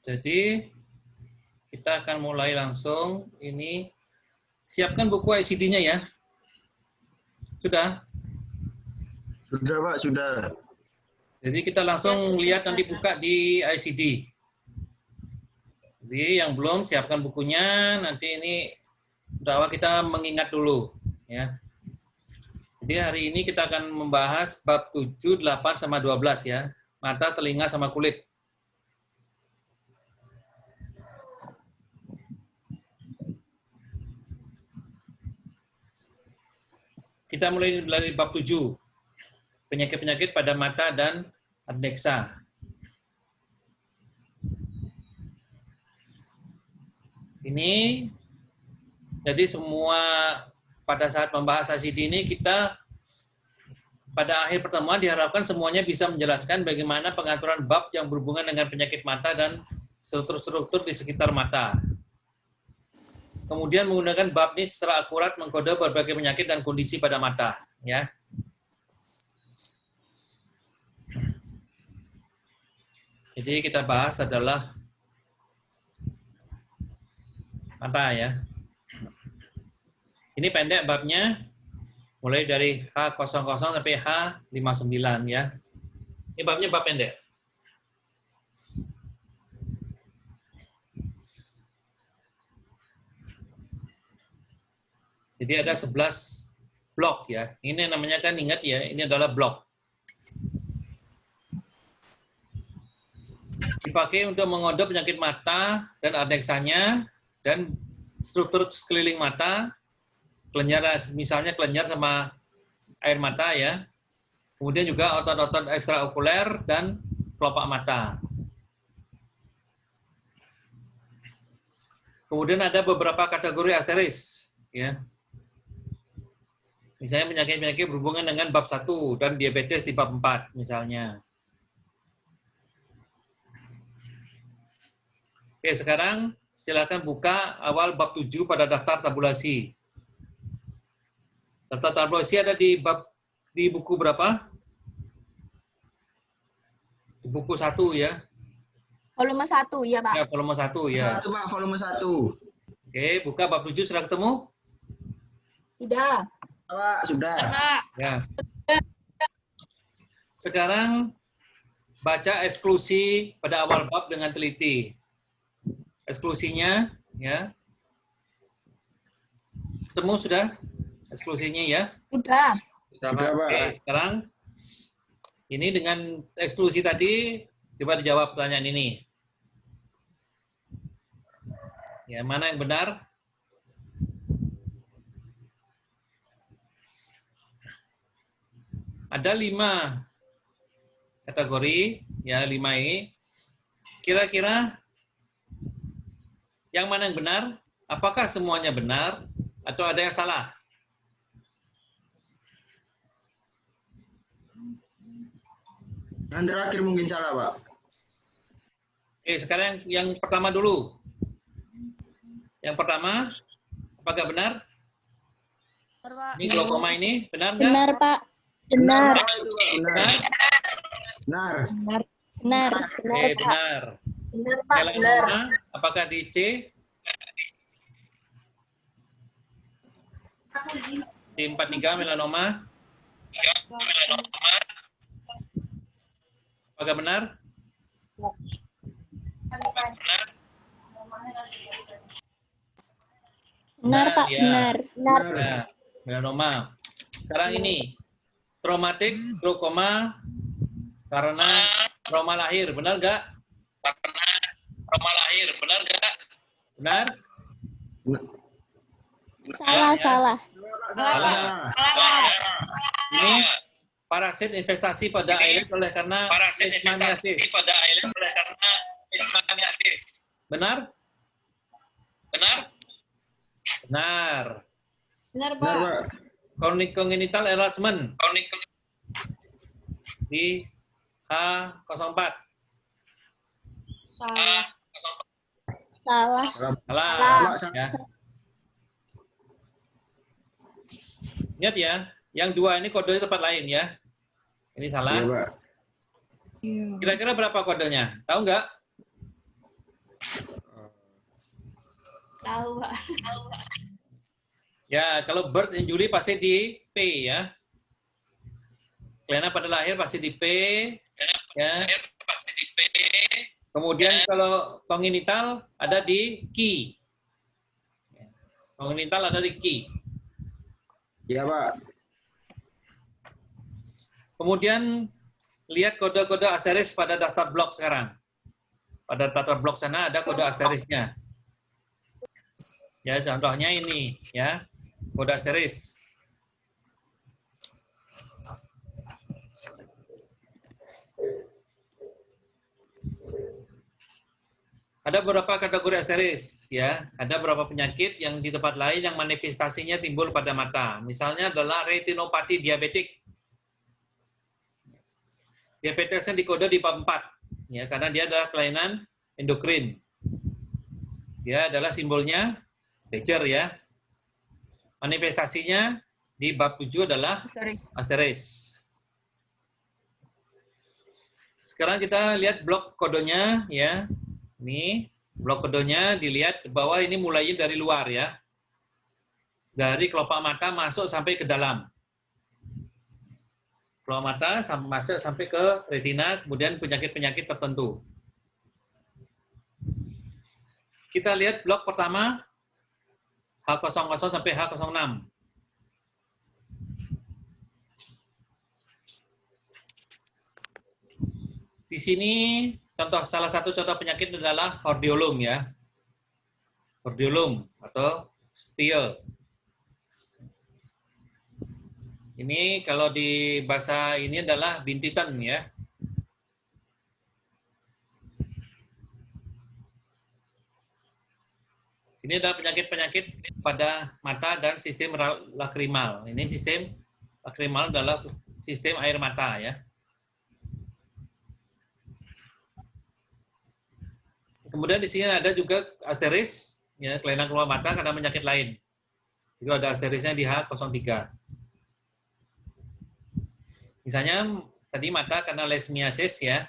Jadi kita akan mulai langsung. Ini siapkan buku ICD-nya ya. Sudah? Sudah Pak, sudah. Jadi kita langsung lihat nanti buka di ICD. Jadi yang belum siapkan bukunya, nanti ini udah kita mengingat dulu ya. Jadi hari ini kita akan membahas bab 7, 8 sama 12 ya. Mata, telinga sama kulit. Kita mulai dari bab 7. Penyakit-penyakit pada mata dan adneksa. Ini jadi semua pada saat membahas ICD ini kita pada akhir pertemuan diharapkan semuanya bisa menjelaskan bagaimana pengaturan bab yang berhubungan dengan penyakit mata dan struktur-struktur di sekitar mata. Kemudian menggunakan bab ini secara akurat mengkode berbagai penyakit dan kondisi pada mata, ya. Jadi kita bahas adalah mata ya. Ini pendek babnya, mulai dari H00 sampai H59 ya. Ini babnya bab pendek. Jadi ada 11 blok ya. Ini namanya kan ingat ya, ini adalah blok. Dipakai untuk mengode penyakit mata dan aneksanya dan struktur sekeliling mata, kelenjar, misalnya kelenjar sama air mata ya. Kemudian juga otot-otot ekstraokuler dan kelopak mata. Kemudian ada beberapa kategori asteris ya. Misalnya penyakit-penyakit berhubungan dengan bab 1 dan diabetes di bab 4 misalnya. Oke, sekarang silakan buka awal bab 7 pada daftar tabulasi. Daftar tabulasi ada di buku berapa? Di buku 1 ya. Volume 1 ya, Pak. Ya, volume 1 ya. 1 Pak, volume 1. Oke, buka bab 7 sudah ketemu? Sudah. Pak, sudah. Ya. Sekarang baca eksklusi pada awal bab dengan teliti. Eksklusinya ya. Ketemu sudah eksklusinya ya? Sudah. Sudah, Sudah, Pak. Oke, sekarang ini dengan eksklusi tadi coba dijawab pertanyaan ini. Ya, mana yang benar? Ada 5 kategori, ya 5 ini. Kira-kira yang mana yang benar? Apakah semuanya benar atau ada yang salah? Yang terakhir mungkin salah, Pak. Oke, sekarang yang pertama dulu. Yang pertama, apakah benar? Ini glaukoma ini, benar nggak? Benar, Pak. Benar. Benar. Benar. Benar. Oke, benar. Benar, Pak. Benar. Melanoma, apakah di C? C43 melanoma. Apakah benar? Benar, Pak. Ya. Benar. Benar. Nah, melanoma. Sekarang ini, traumatik glaukoma karena trauma lahir, benar nggak? Karena trauma lahir, benar nggak? Benar? Salah, Ya. salah. Salah. Ini parasit investasi pada islet oleh karena leishmaniasis. Benar? Benar? Benar. Benar, Benar, Pak. Congenital enlargement di H04. Salah. Salah. Salah. Salah. Ya. Ingat ya, yang 2 ini kodenya tempat lain ya. Ini salah. Iya, Pak. Kira-kira berapa kodenya? Tahu nggak? Tahu, Pak. Ya, kalau birth in Juli pasti di P ya. Kelana pada lahir pasti di P. Ya. Kemudian kalau kongenital ada di Ki. Kongenital ada di Ki. Iya, Pak. Kemudian lihat kode-kode asteris pada daftar blok sekarang. Pada daftar blok sana ada kode asterisnya. Ya, contohnya ini ya. Kode asteris. Ada beberapa kategori asteris ya. Ada beberapa penyakit yang di tempat lain yang manifestasinya timbul pada mata. Misalnya adalah retinopati diabetik. Diabetesnya dikode di bab 4 ya, karena dia adalah kelainan endokrin. Dia adalah simbolnya Leger ya. Manifestasinya di bab 7 adalah asteris. Sekarang kita lihat blok kodenya ya. Ini blok kodenya dilihat bahwa ini mulainya dari luar ya. Dari kelopak mata masuk sampai ke dalam. Kelopak mata masuk sampai ke retina, kemudian penyakit-penyakit tertentu. Kita lihat blok pertama H00 sampai H06. Di sini salah satu contoh penyakit adalah hordeolum ya. Hordeolum atau Stiel. Ini kalau di bahasa ini adalah bintitan ya. Ini adalah penyakit-penyakit pada mata dan sistem lakrimal. Ini sistem lakrimal adalah sistem air mata ya. Kemudian di sini ada juga asteris, ya, kelainan keluar mata karena penyakit lain. Itu ada asterisnya di H03. Misalnya tadi mata karena lesmiasis ya,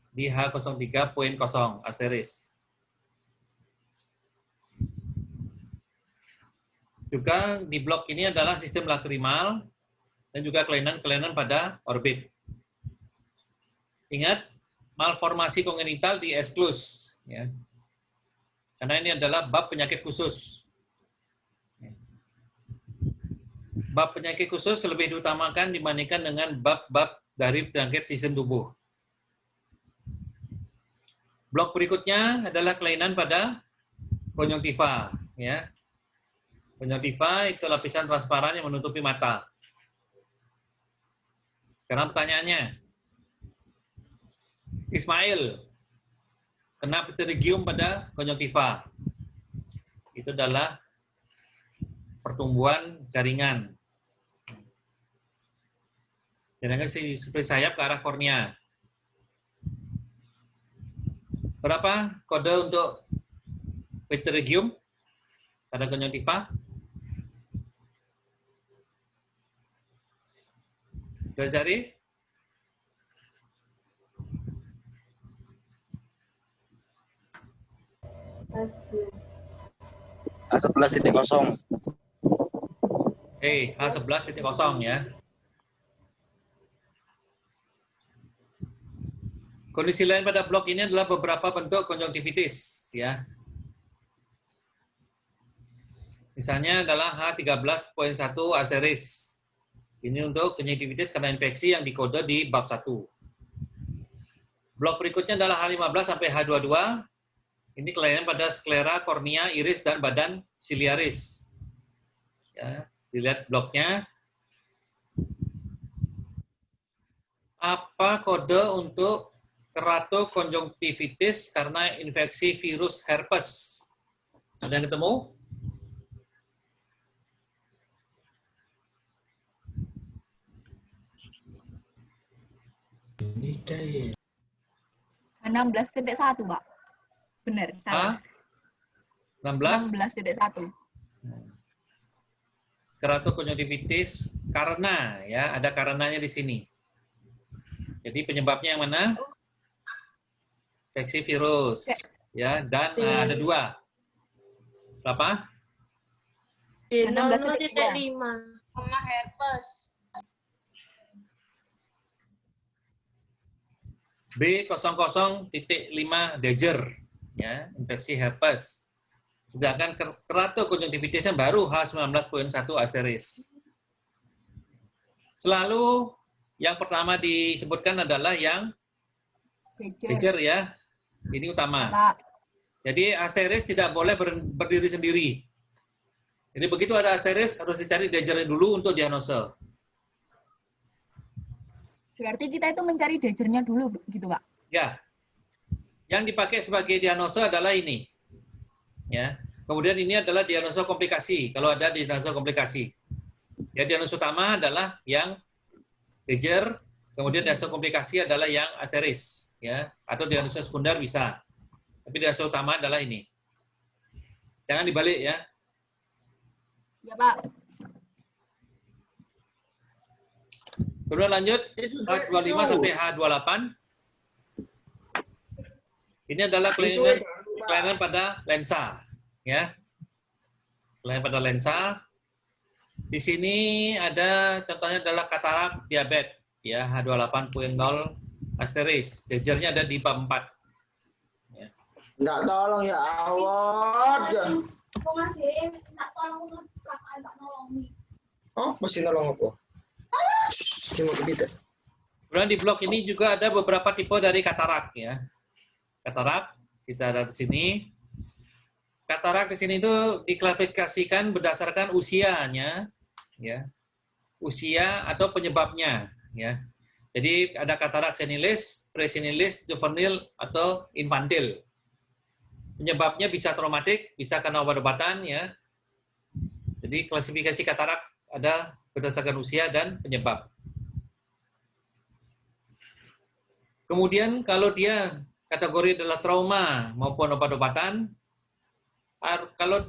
di H03.0 asteris. Juga di blok ini adalah sistem lakrimal dan juga kelainan-kelainan pada orbit. Ingat, malformasi kongenital di eksklus. Ya. Karena ini adalah bab penyakit khusus. Bab penyakit khusus lebih diutamakan dibandingkan dengan bab-bab dari penyakit sistem tubuh. Blok berikutnya adalah kelainan pada konjungtiva. Ya. Konjungtiva itu lapisan transparan yang menutupi mata. Sekarang pertanyaannya, Ismail kena pterygium pada konjungtiva. Itu adalah pertumbuhan jaringan. Jaringan seperti sayap ke arah kornea. Berapa kode untuk pterygium pada konjungtiva? Sudah cari? H11.0. H11.0 ya. Kondisi lain pada blok ini adalah beberapa bentuk konjungtivitis ya. Misalnya adalah H13.1 asteris. Ini untuk konjungtivitis karena infeksi yang dikode di bab 1. Blok berikutnya adalah H15 sampai H22. Ini kelainan pada sklera, kornea, iris, dan badan siliaris. Ya, dilihat bloknya. Apa kode untuk keratokonjungtivitis karena infeksi virus herpes? Ada yang ketemu? Ini kayak 16.1, Pak. Benar, salah. 16? 16.1. Keratokonjungtivitis karena ya, ada karenanya di sini. Jadi penyebabnya yang mana? Infeksi virus ya, dan ada dua. Berapa? Di 16,5. 00,5 sama herpes. B00.5 Dejer, ya, infeksi herpes. Sedangkan keratokonjungtivitisnya baru H19.1 asteris. Selalu yang pertama disebutkan adalah yang Dejer ya, ini utama. Pak. Jadi asteris tidak boleh berdiri sendiri. Jadi begitu ada asteris harus dicari Dejernya dulu untuk diagnosa. Berarti kita itu mencari Dejernya dulu gitu, Pak. Ya. Yang dipakai sebagai diagnosa adalah ini. Ya. Kemudian ini adalah diagnosa komplikasi kalau ada diagnosa komplikasi. Ya, diagnosa utama adalah yang Dejer, kemudian diagnosa komplikasi adalah yang asteris, ya. Atau diagnosa sekunder bisa. Tapi diagnosa utama adalah ini. Jangan dibalik ya. Ya, Pak. Kemudian lanjut H25 sampai H28. Ini adalah kelainan pada lensa, ya. Kelainan pada lensa. Di sini ada contohnya adalah katarak diabetes, ya, H28.0 asteris. Dejernya ada di bab 4. Ya. Enggak tolong ya Allah. Oh, masih nolong apa? Gimana kita? Kemudian di blok ini juga ada beberapa tipe dari katarak, ya. Katarak kita ada di sini. Katarak di sini itu diklasifikasikan berdasarkan usianya, ya, usia atau penyebabnya, ya. Jadi ada katarak senilis, presenilis, juvenil atau infantil. Penyebabnya bisa traumatik, bisa karena obat-obatan, ya. Jadi klasifikasi katarak ada berdasarkan usia dan penyebab. Kemudian kalau dia kategori adalah trauma maupun obat-obatan, kalau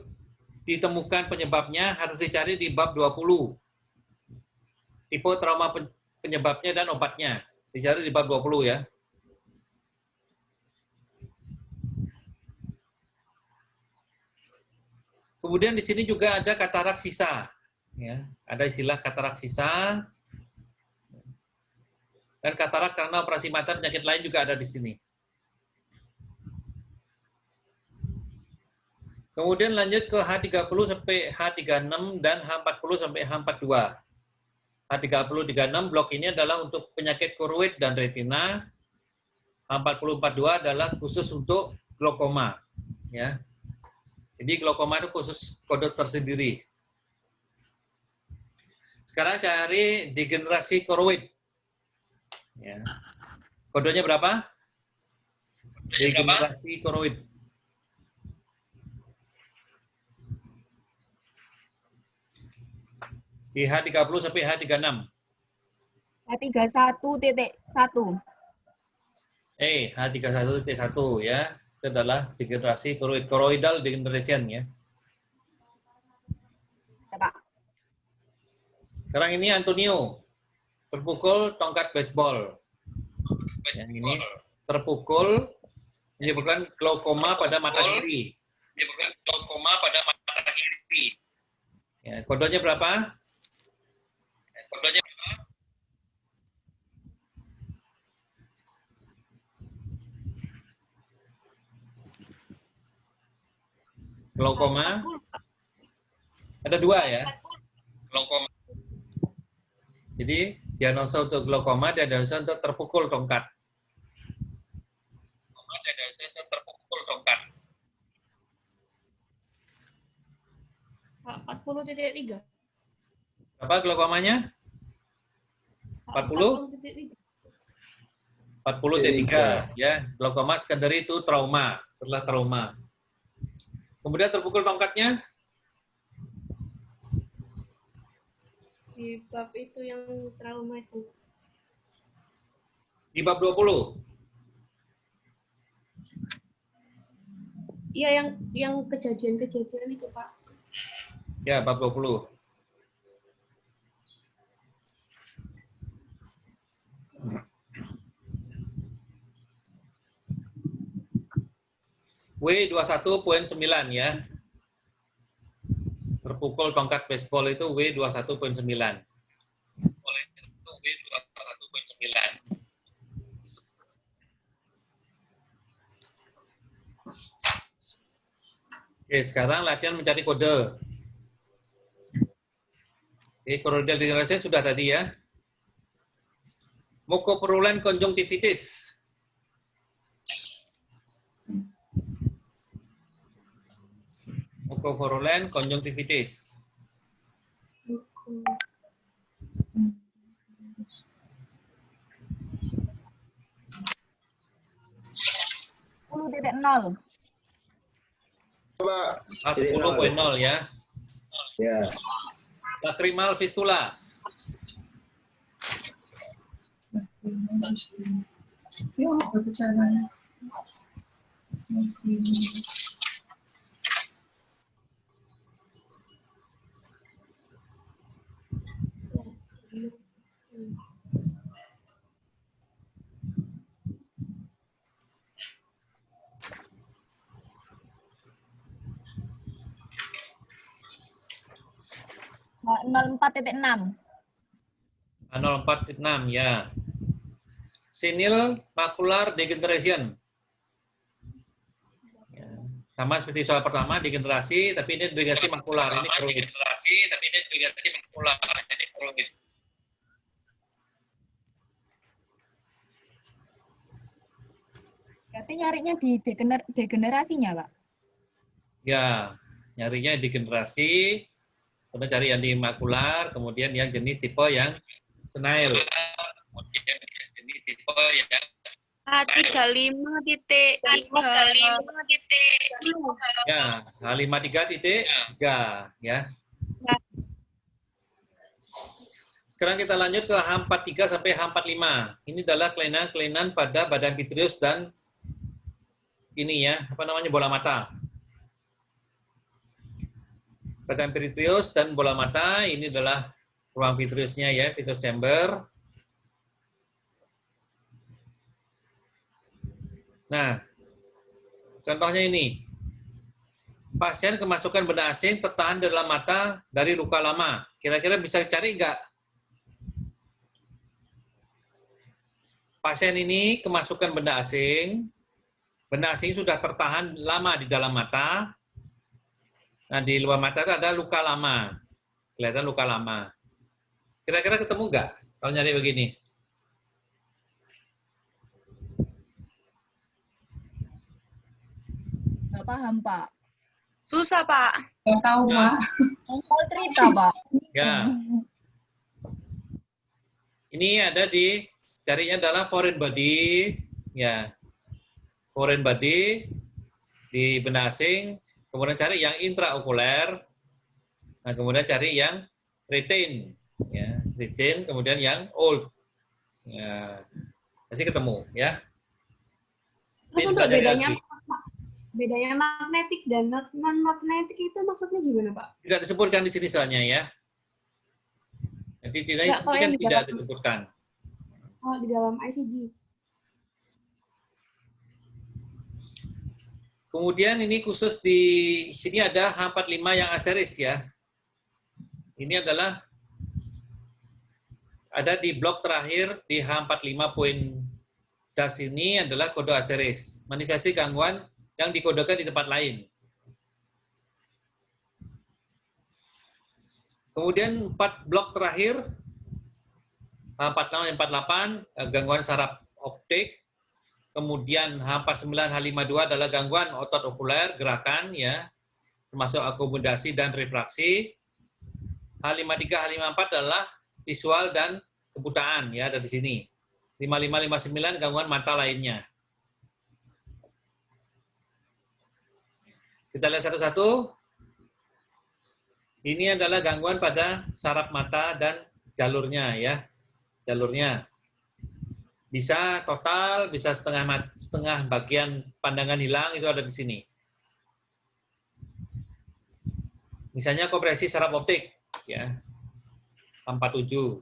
ditemukan penyebabnya harus dicari di bab 20. Tipe trauma penyebabnya dan obatnya. Dicari di bab 20 ya. Kemudian di sini juga ada katarak sisa. Ya, ada istilah katarak sisa. Dan katarak karena operasi mata penyakit lain juga ada di sini. Kemudian lanjut ke H30 sampai H36 dan H40 sampai H42. H30 36 blok ini adalah untuk penyakit koroid dan retina. H40 42 adalah khusus untuk glaukoma, ya. Jadi glaukoma itu khusus kode tersendiri. Sekarang cari degenerasi koroid. Ya. Kodenya berapa? Degenerasi koroid. Di H30 sampai H36. H31.1. H31.1 ya. Itu adalah degenerasi koroid, koroidal degeneration ya. Ya, Pak. Sekarang ini Antonio terpukul tongkat baseball. Yang ini terpukul menyebabkan glaukoma pada mata kiri. Menyebabkan glaukoma pada mata kiri. Ya, kodenya berapa? Kodenya berapa? Glaukoma. Ada 2 ya. Glaukoma. Jadi diagnosa untuk glaukoma dan diagnosa untuk terpukul tongkat. Diagnosa untuk terpukul tongkat. 40.3. Berapa glaukomanya? 40? 40.3 ya. Glaukoma secondary itu trauma, setelah trauma. Kemudian terpukul tongkatnya? Di bab itu yang trauma itu. Di bab 20. Iya, yang kejadian-kejadian itu, Pak. Ya, bab 20. W21.9 ya. memukul tongkat baseball itu W21.9. Oke, sekarang latihan mencari kode. Oke, choroidal degeneration sudah tadi ya. Mucopurulent conjunctivitis. Mucopurulent conjunctivitis. nol. Pak. 10.0 ya. Ya. Lacrimal fistula. Mbak, 04.6. 04.6 ya. Senile macular degeneration. Ya. Sama seperti soal pertama, degenerasi, tapi ini degenerasi makular. Ini kroid. Berarti nyarinya di degenerasinya, Pak? Ya, nyarinya degenerasi, kemudian cari yang di makular, kemudian yang jenis tipe yang senile. Ya, H53.3 ya. Sekarang kita lanjut ke H43 sampai H45. Ini adalah kelainan-kelainan pada badan vitreous dan ini ya, apa namanya, bola mata. Badan vitreous dan bola mata, ini adalah ruang vitreousnya ya, vitreous chamber. Nah, contohnya ini. Pasien kemasukan benda asing tertahan di dalam mata dari luka lama. Kira-kira bisa cari nggak? Pasien ini kemasukan benda asing sudah tertahan lama di dalam mata. Nah, di luar mata itu ada luka lama. Kelihatan luka lama. Kira-kira ketemu nggak kalau nyari begini? Nggak paham, Pak. Susah, Pak. Nggak tahu, Pak. Engkau cerita, Pak. Ya. Ini ada di, carinya adalah foreign body. Ya. Foreign body di benda asing. Kemudian cari yang intraokuler. Nah, kemudian cari yang retain. Ya, retain, kemudian yang old. Ya. Pasti ketemu, ya. Terus untuk Dipelajari bedanya magnetik dan non magnetik itu maksudnya gimana, Pak? tidak disebutkan di sini soalnya ya. Jadi Enggak, kalau yang di tidak dalam- disebutkan. Oh, di dalam ICG. Kemudian ini khusus di sini ada H45 yang asteris ya. Ini adalah ada di blok terakhir di H45 poin das ini adalah kode asteris. Manifestasi gangguan yang dikodekan di tempat lain. Kemudian 4 blok terakhir, H46, H48, gangguan saraf optik. Kemudian H49, H52 adalah gangguan otot okuler, gerakan, ya, termasuk akomodasi dan refraksi. H53, H54 adalah visual dan kebutaan, ya, dari sini. 55, 59 gangguan mata lainnya. Kita lihat satu-satu. Ini adalah gangguan pada saraf mata dan jalurnya ya. Jalurnya. Bisa total, bisa setengah bagian pandangan hilang, itu ada di sini. Misalnya kompresi saraf optik ya. 47.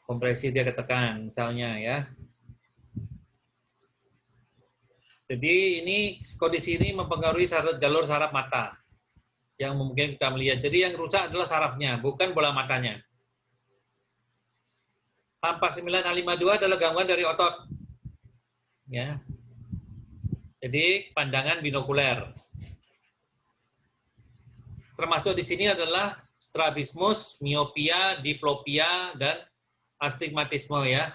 Kompresi dia ketekan misalnya ya. Jadi ini kondisi ini mempengaruhi jalur saraf mata. yang mungkin kita melihat. Jadi yang rusak adalah sarafnya, bukan bola matanya. H49, H52 adalah gangguan dari otot. Ya. Jadi pandangan binokuler. Termasuk di sini adalah strabismus, miopia, diplopia, dan astigmatisme ya,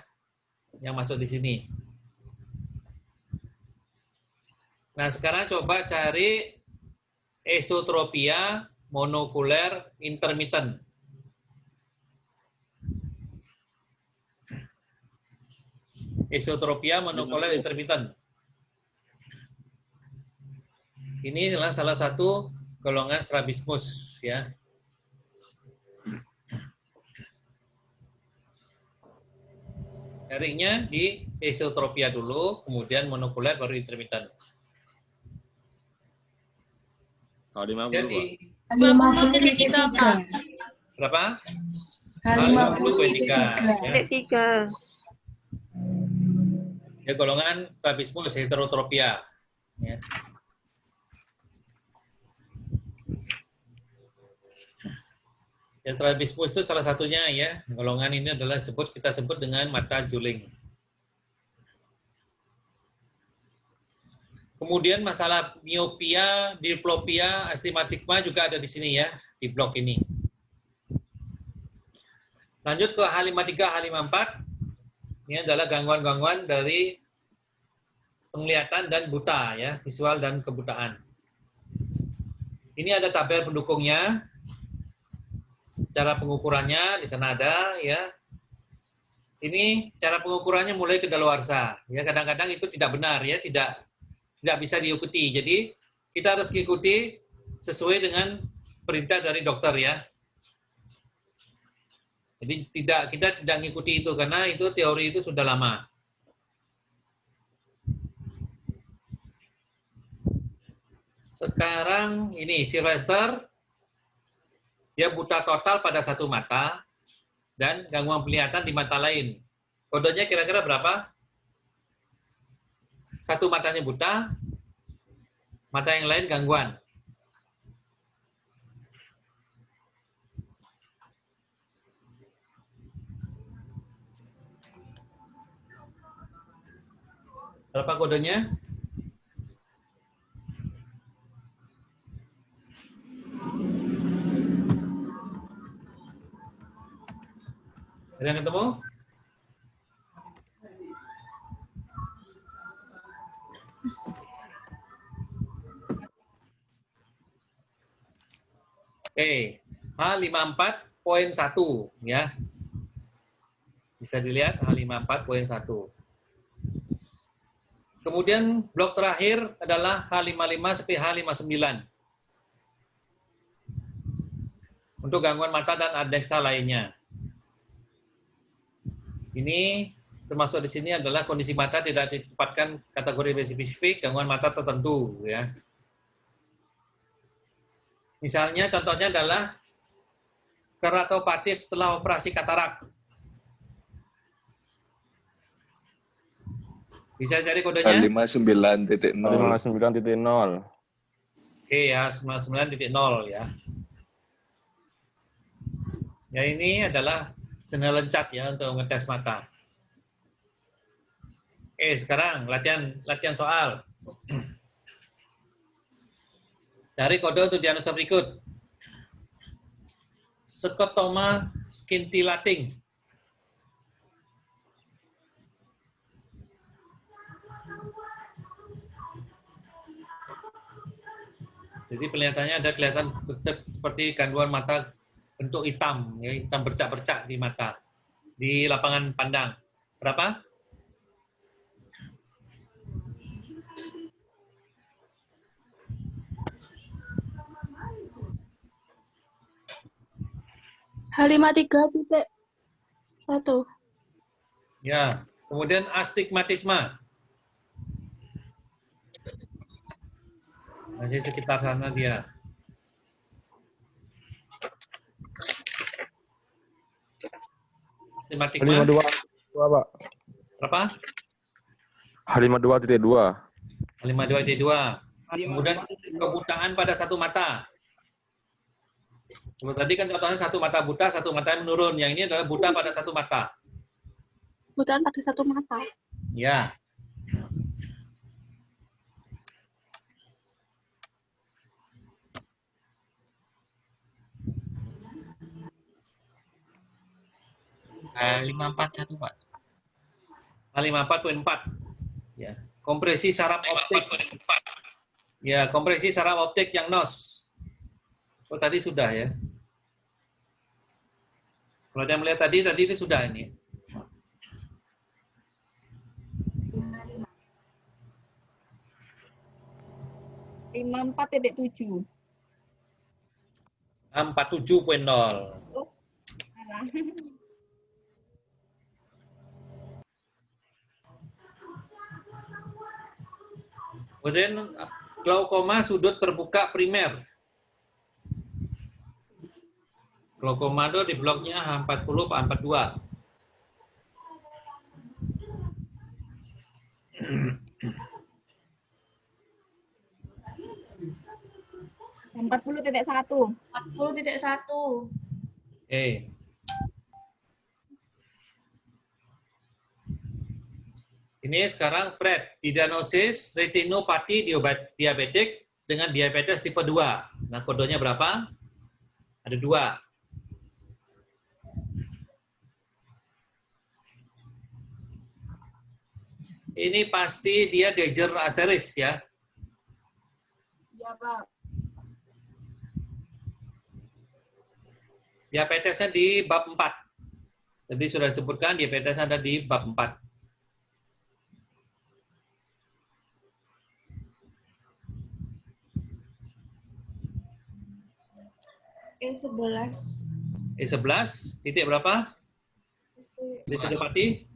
yang masuk di sini. Nah, sekarang coba cari esotropia monokuler intermittent. Esotropia monokuler intermittent. Ini adalah salah satu golongan strabismus ya. Carinya di esotropia dulu, kemudian monokuler baru intermittent. H50, Jadi Pak. 50,3. berapa? H50,3. Ya, golongan strabismus heterotropia. Ya. Ya, strabismus itu salah satunya ya. Golongan ini adalah kita sebut dengan mata juling. Kemudian masalah miopia, diplopia, astigmatisme juga ada di sini ya, di blok ini. Lanjut ke H53, H54. Ini adalah gangguan-gangguan dari penglihatan dan buta ya, visual dan kebutaan. Ini ada tabel pendukungnya. Cara pengukurannya di sana ada ya. Ini cara pengukurannya mulai kedaluarsa. Ya, kadang-kadang itu tidak benar ya, tidak bisa diikuti. Jadi kita harus ikuti sesuai dengan perintah dari dokter ya. Jadi kita tidak mengikuti itu karena itu teori itu sudah lama. Sekarang ini Sylvester, dia buta total pada satu mata dan gangguan penglihatan di mata lain. Kodenya kira-kira berapa? Satu matanya buta, mata yang lain gangguan. Berapa kodenya? Ada yang ketemu? Oke, H54.1 ya. Bisa dilihat H54.1. Kemudian blok terakhir adalah H55 sampai H59. Untuk gangguan mata dan adeksa lainnya. Ini termasuk di sini adalah kondisi mata tidak ditempatkan kategori spesifik, gangguan mata tertentu ya. Misalnya contohnya adalah keratopati setelah operasi katarak. Bisa cari kodenya? 59.0. 59.0. Oke ya, 59.0 ya. Ya, ini adalah sena lencat ya untuk ngetes mata. Sekarang latihan soal. Cari kode untuk diagnosa berikut. Scotoma scintillating. Jadi penglihatannya ada kelihatan seperti gangguan mata bentuk hitam, ya, hitam bercak-bercak di mata, di lapangan pandang. Berapa? H53.1. Ya, kemudian astigmatisme. Masih sekitar sana dia. Astigmatisme. H52, Pak. Berapa? H52.2. 52.2. Kemudian kebutaan pada satu mata. Kalau tadi kan contohnya satu mata buta, satu mata menurun. Yang ini adalah buta pada satu mata. Butaan pada satu mata. Ya. Lima empat satu Pak. 54.4. Ya. Kompresi saraf optik. Ya, kompresi saraf optik yang NOS. Oh, tadi sudah ya. Kalau ada yang melihat tadi itu sudah ini. Lima 4.7. 47.0. Salah. Kemudian glaukoma sudut terbuka primer. Glaukoma itu di bloknya H40 Pak 42. Empat 40.1. 40.1. Ini sekarang Fred, diagnosis retinopati diabetik dengan diabetes tipe 2. Nah, kodenya berapa? Ada 2. Ini pasti dia Dejer asteris ya. Iya, Pak. Diabetesnya di bab 4. Tadi sudah disebutkan diabetesnya ada di bab 4. E11. E11 titik berapa? Retinopati.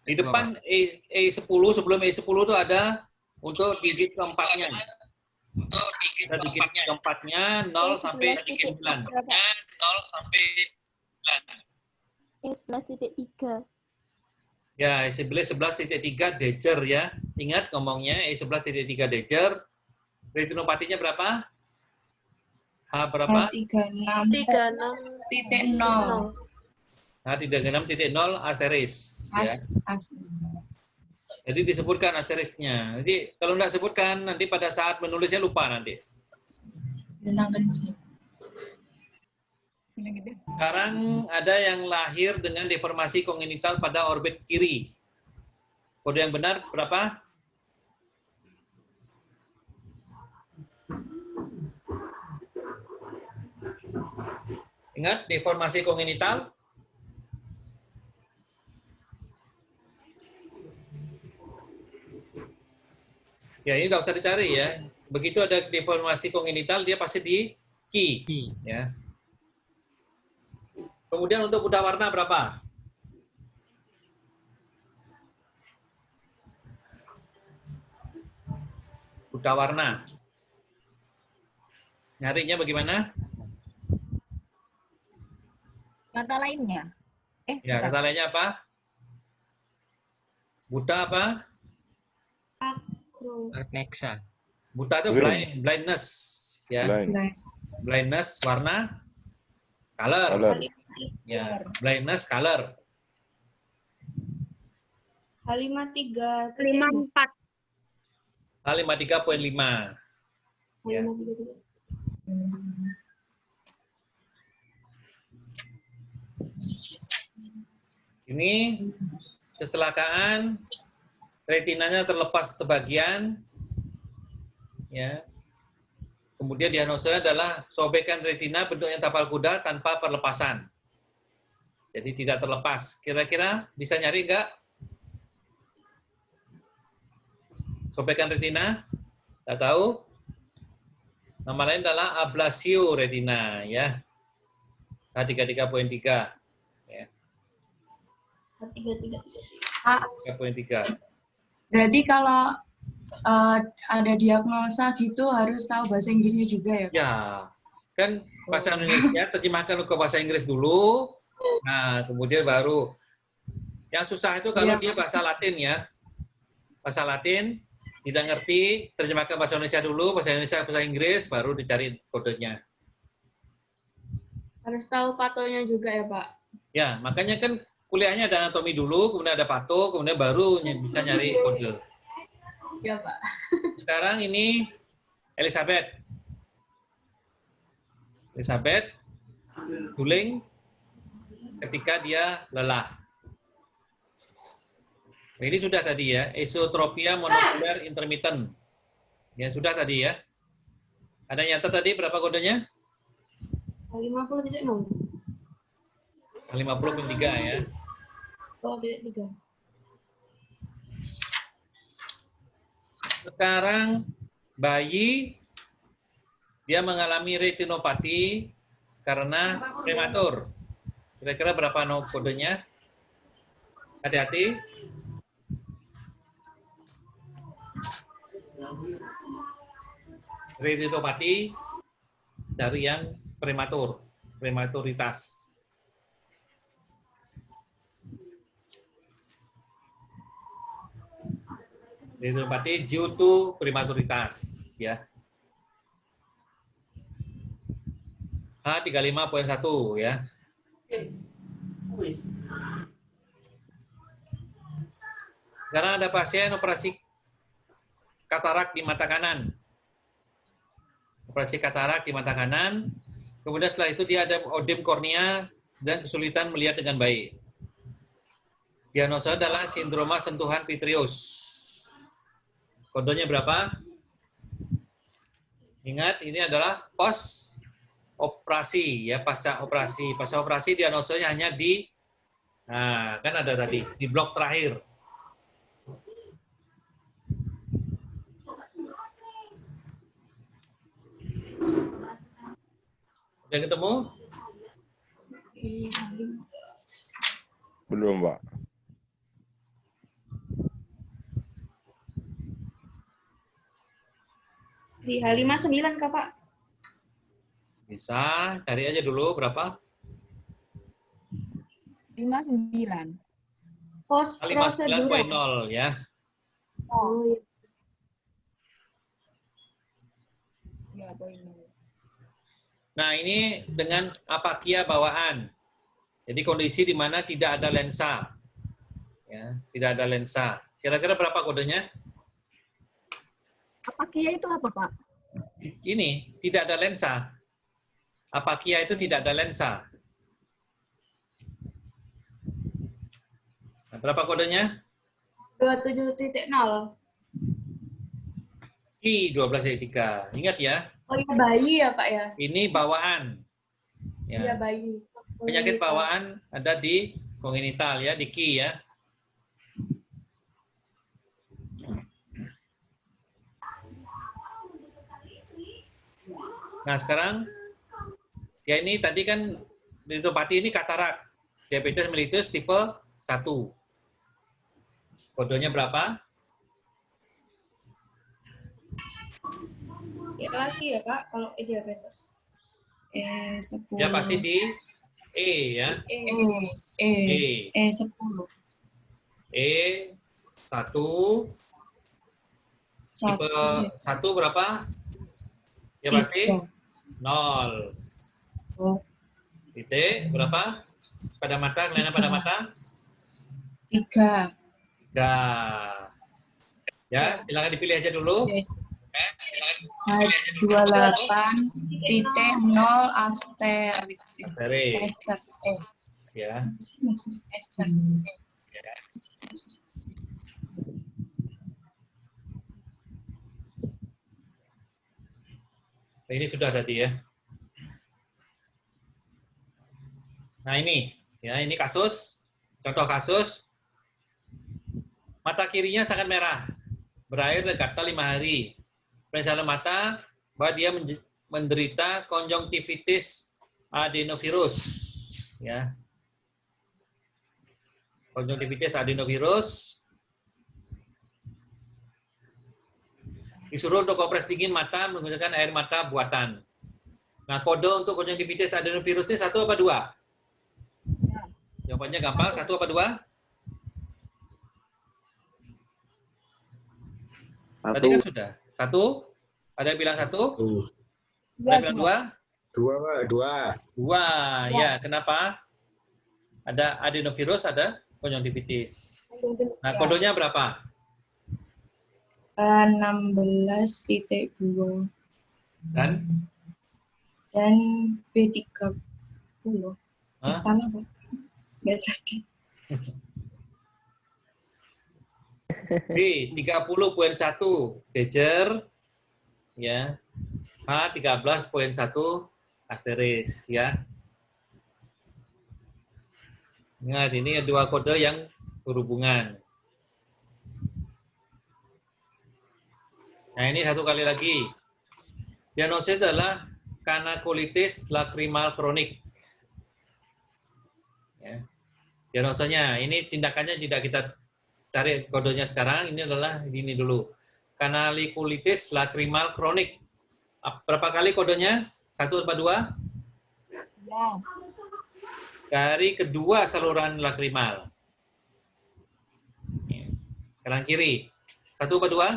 Di depan E10 sebelum E10 itu ada untuk digit keempatnya. Ada digit keempatnya 0 sampai 9. 0 sampai 9. E11.3. Ya, E11.3 Dejer ya. Ingat ngomongnya E11.3 Dejer. Retinopatinya berapa? H berapa? 36.0. Nah, 36.0 asteris. Ya. Jadi disebutkan asterisnya. Jadi kalau nggak sebutkan, nanti pada saat menulisnya lupa nanti. Sekarang ada yang lahir dengan deformasi kongenital pada orbit kiri. Kode yang benar berapa? Ingat, deformasi kongenital. Ya, ini nggak usah dicari ya. Begitu ada deformasi kongenital, dia pasti di Ki. Ya. Kemudian untuk buta warna berapa? Buta warna. Nyarinya bagaimana? Kata lainnya. Ya, kata lainnya apa? Buta apa? Nexa. Buta itu blindness. Ya. Blindness warna color. Ya, blindness color. H53. 54. H53.5. Ya. Ini kecelakaan, retinanya terlepas sebagian, ya. Kemudian diagnosa adalah sobekan retina bentuknya tapal kuda tanpa perlepasan. Jadi tidak terlepas. Kira-kira bisa nyari nggak? Sobekan retina? Tidak tahu? Nama lain adalah ablasio retina, ya. H33.3. Ya. H33.3. Berarti kalau ada diagnosa gitu harus tahu bahasa Inggrisnya juga ya? Ya, kan bahasa Indonesia terjemahkan ke bahasa Inggris dulu. Nah, kemudian baru. Yang susah itu kalau dia bahasa Latin ya. Bahasa Latin, tidak ngerti, terjemahkan bahasa Indonesia dulu, bahasa Indonesia, bahasa Inggris, baru dicari kodenya. Harus tahu patonya juga ya, Pak. Ya, makanya kan kuliahnya ada anatomi dulu, kemudian ada pato, kemudian baru bisa nyari kode. Ya, Pak. Sekarang ini Elizabeth. Elizabeth guling ketika dia lelah. Ini sudah tadi ya, esotropia monokular intermittent. Ya, sudah tadi ya. Ada nyata tadi berapa kodenya? 50.0. 50.3 ya. Oh, 3. Sekarang bayi dia mengalami retinopati karena prematur. Kira-kira berapa kodenya? Hati-hati. Retinopati dari yang prematur, prematuritas. Retinopati due to prematuritas, ya. H35.1 ya. Sekarang ada pasien operasi katarak di mata kanan. Operasi katarak di mata kanan. Kemudian setelah itu dia ada odem kornea dan kesulitan melihat dengan baik. Diagnosa adalah sindroma sentuhan vitreous. Kodenya berapa? Ingat, ini adalah post operasi ya, pasca operasi. Pasca operasi diagnosanya hanya di, nah kan ada tadi di blok terakhir. Udah ketemu? Belum, Pak. Di H59 Kak, Pak. Bisa, cari aja dulu berapa? 59. Post prosedur. 59.0 ya. Oh, iya. Ya, poin. Nah, ini dengan apakia bawaan. Jadi kondisi di mana tidak ada lensa. Ya, tidak ada lensa. Kira-kira berapa kodenya? Apakia itu apa, Pak? Ini tidak ada lensa. Apakia itu tidak ada lensa. Nah, berapa kodenya? 27.0. Ki 12.3. Ingat ya, Oh iya, bayi ya, Pak ya? ini bawaan. Iya, Ya. bayi. Penyakit bawaan ada di kongenital ya, di Ki ya. Nah, sekarang ya ini tadi kan retinopati ini katarak. Diabetes mellitus tipe 1. Kodenya berapa? Ya, lagi ya, Kak, kalau diabetes. 10. Ya pasti di E ya. E. 10. E1 tipe 1 berapa? Ya pasti 0. Titik berapa? Pada mata, kelihatan pada mata? 3. 3. Ya, silakan dipilih aja dulu. 28.0 aster. Seri. Ester. Ya. Ester. Ini sudah tadi ya. Nah ini, ya ini kasus, contoh kasus. Mata kirinya sangat merah, berair Jakarta 5 hari. Pemeriksaan mata bahwa dia menderita konjungtivitis adenovirus, ya. Konjungtivitis adenovirus. Disuruh untuk kompres dingin mata menggunakan air mata buatan. Nah, kode untuk konjungtivitis adenovirus ini 1 apa 2? Jawabannya gampang, 1 apa 2? Tadi kan sudah. 1? Ada yang bilang 1? Ada yang bilang 2? 2, Pak. 2. 2, ya. Kenapa? Ada adenovirus, ada konjungtivitis. Nah, kodenya berapa? 16.2 Dan? dan B30. Hah? Sama, Pak. Nggak jadi. B 30.1 Dejer, ya. H 13.1 asteris, ya. Ingat, ini dua kode yang berhubungan. Nah, ini satu kali lagi. Diagnosis adalah kanakolitis lakrimal kronik. Ya. Diagnosanya, ini tindakannya tidak kita cari kodenya sekarang, ini adalah ini dulu. Kanalikulitis lakrimal kronik. Berapa kali kodenya? 1 atau 2? Ya. Dari kedua saluran lakrimal. Kanan kiri. 1 atau 2?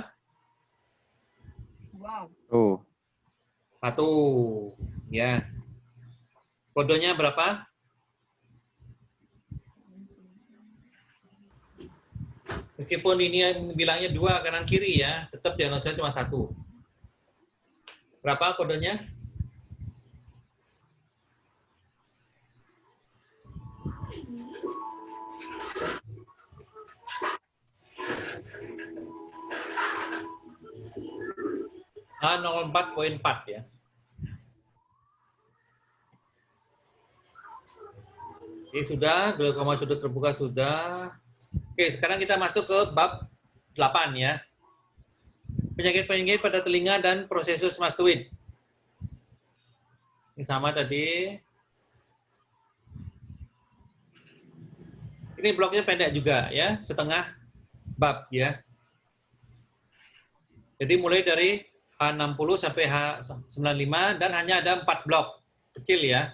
Wow. Tuh. 1. Ya. Kodenya berapa? Meskipun ini bilangnya 2 kanan kiri ya, tetap diagnosanya cuma 1. Berapa kodenya? A04.4 ya. Oke, sudah, glaukoma sudut terbuka sudah. Oke, sekarang kita masuk ke bab 8 ya. Penyakit-penyakit pada telinga dan prosesus mastoid. Ini sama tadi. Ini bloknya pendek juga ya, setengah bab ya. Jadi mulai dari H60 sampai H95 dan hanya ada 4 blok. Kecil ya.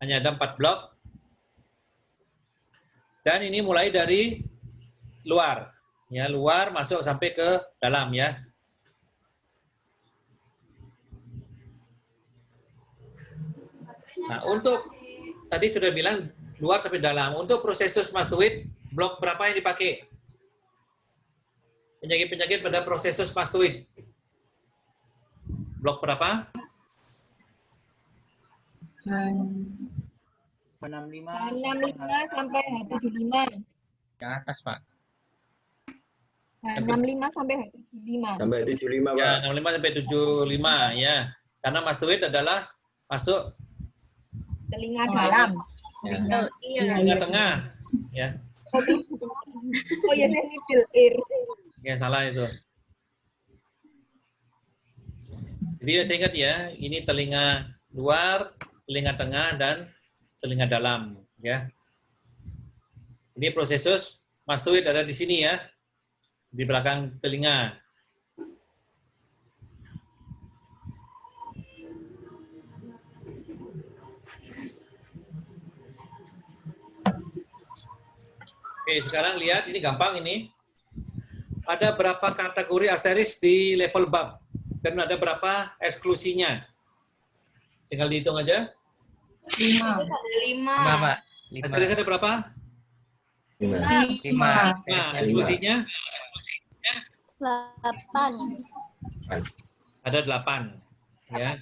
Hanya ada 4 blok. Dan ini mulai dari luar. Ya, luar masuk sampai ke dalam ya. Nah, untuk tadi sudah bilang luar sampai dalam. Untuk prosesus mastoid, blok berapa yang dipakai? Penyakit-penyakit pada prosesus mastoid. Blok berapa? 65 sampai H75. Ke atas, Pak. 65 sampai H75. Sampai 75, Pak. Ya, 65 sampai 75 ya. Karena mastoid adalah masuk Telinga dalam. telinga tengah ya. Oh ya, saya middle ear. Ya, salah itu. Jadi saya ingat ya, ini telinga luar, telinga tengah, dan telinga dalam. Ya. Ini prosesus mastoid ada di sini ya, di belakang telinga. Oke, sekarang lihat, ini gampang ini. Ada berapa kategori asteris di level bab? Dan ada berapa eksklusinya? Tinggal dihitung aja. 5. 5, Pak. 5. Asteris ada berapa? 5. 5. Nah, eksklusinya 8. ada 8. Ya.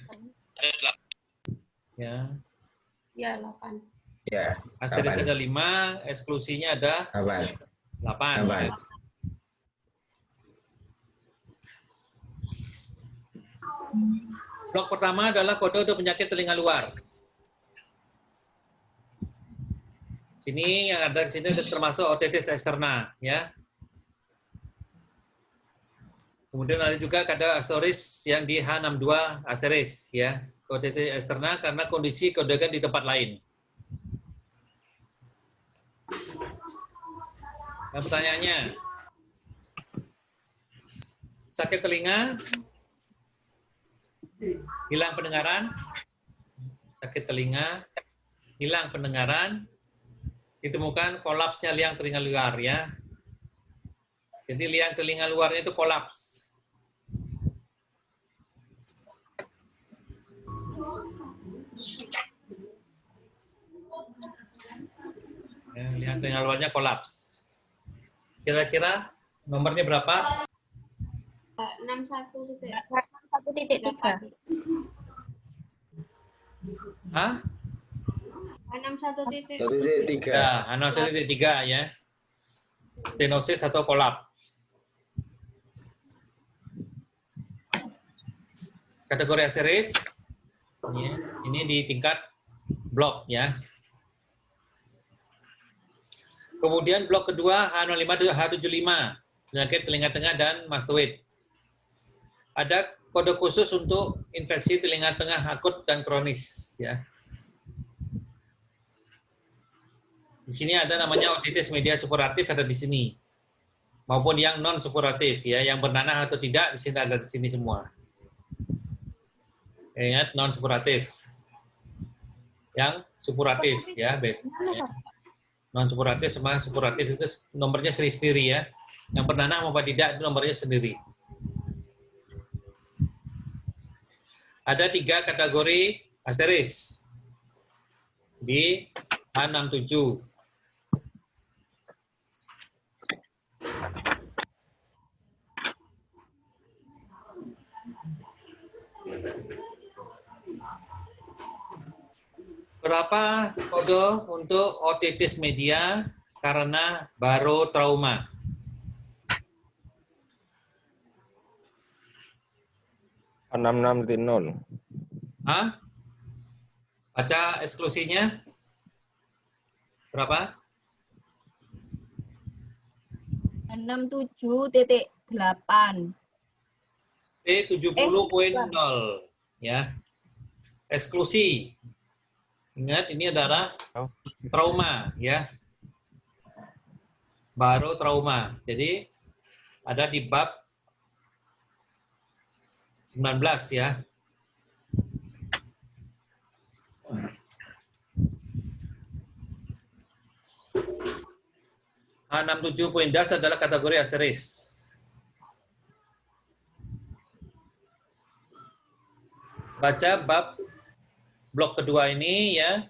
Ya. Ya, 8. Ya. Asteris 8. ada 5, eksklusinya ada 8. 8. 8. Blok pertama adalah kode untuk penyakit telinga luar. Sini yang ada di sini termasuk otitis externa, ya. Kemudian ada juga kode asteris yang di H62 asteris, ya. Otitis externa karena kondisi kodekan di tempat lain. Nah, pertanyaannya, sakit telinga, hilang pendengaran, sakit telinga, hilang pendengaran, ditemukan kolapsnya liang telinga luar ya. Jadi liang telinga luarnya itu kolaps. Ya, lihat dengan luarnya kolaps. Kira-kira nomornya berapa? 61.8. 1.3. Hah? 61.3. 1.3. Ya, 61.3 ya. Stenosis atau kolaps. Kategori asteris ini di tingkat blok ya. Kemudian blok kedua H05 H75 penyakit telinga tengah dan mastoid. Ada kode khusus untuk infeksi telinga tengah akut dan kronis ya. Di sini ada namanya otitis media supuratif ada di sini. Maupun yang non supuratif ya, yang bernanah atau tidak di sini ada di sini semua. Ingat non supuratif. Yang supuratif ya, non supuratif sama supuratif itu nomornya sendiri ya. Yang bernanah maupun tidak itu nomornya sendiri. Ada 3 kategori asteris di H67. Berapa kode untuk otitis media karena barotrauma? H66.0. Hah? Baca eksklusinya berapa? 67.8. P70.0 ya. Eksklusi. Ingat ini adalah trauma ya. Baru trauma. Jadi ada di bab 19 ya. H67 poin das adalah kategori asteris. Baca bab blok kedua ini ya.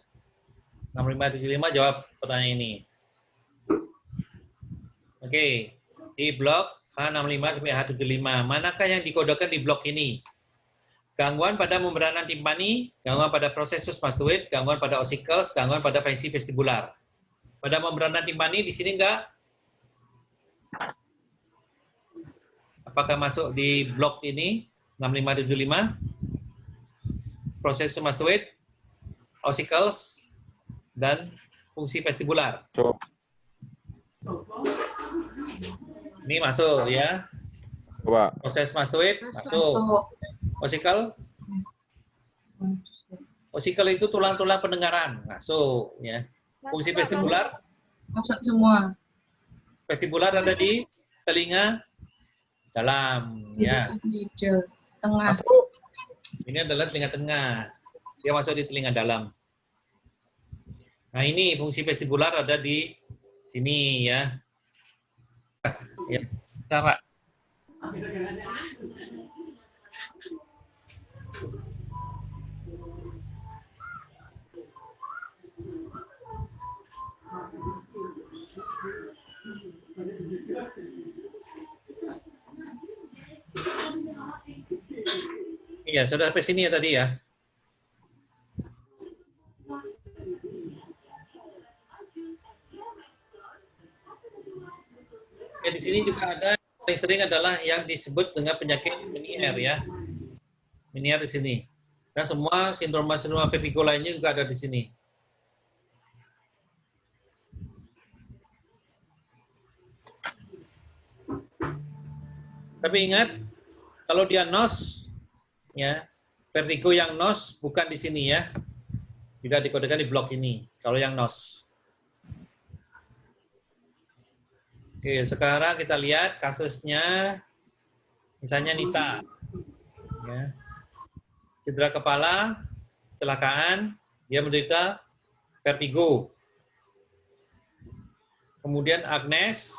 6575 jawab pertanyaan ini. Oke, di blok H65 sampai H75. Manakah yang dikodekan di blok ini? Gangguan pada membranan timpani, gangguan pada prosesus mastoid, gangguan pada ossicles, gangguan pada fungsi vestibular. Pada membranan timpani di sini enggak? Apakah masuk di blok ini 6575? Prosesus mastoid, ossicles, dan fungsi vestibular. Ini masuk ya. Coba. Proses mastoid masuk. Ossicle? Ossicle itu tulang-tulang pendengaran masuk ya. Fungsi vestibular? Masuk semua. Vestibular ada di telinga dalam This ya. is middle, tengah. Ini adalah telinga tengah. Dia masuk di telinga dalam. Nah, ini fungsi vestibular ada di sini ya. Ya. Enggak, Pak. Iya, sudah sampai sini ya tadi ya. Ya, di sini juga ada paling sering adalah yang disebut dengan penyakit Meniere ya. Meniere di sini. Dan semua sindroma vertigo lainnya juga ada di sini. Tapi ingat, kalau dia NOS, ya, vertigo yang NOS bukan di sini ya. Tidak dikodekan di blok ini, kalau yang NOS. Oke, sekarang kita lihat kasusnya, misalnya Nita. Ya. Cedera kepala, kecelakaan, dia menderita vertigo. Kemudian Agnes,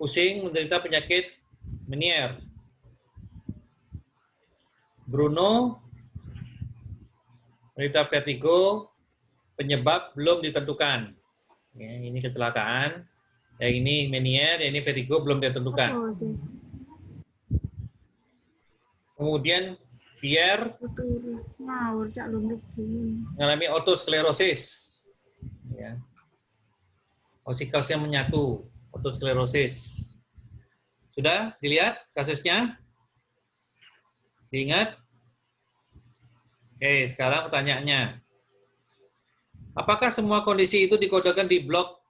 pusing, menderita penyakit Meniere. Bruno, Menderita vertigo, penyebab belum ditentukan. Ya, ini kecelakaan. Yang ini Meniere, yang ini vertigo belum ditentukan. Oh, sih. Kemudian Pierre Betul. Ngawur cak lumrih gini. mengalami otosklerosis. Ya. Osikosnya menyatu, otosklerosis. Sudah dilihat kasusnya? Diingat? Oke, sekarang pertanyaannya. Apakah semua kondisi itu dikodekan di blok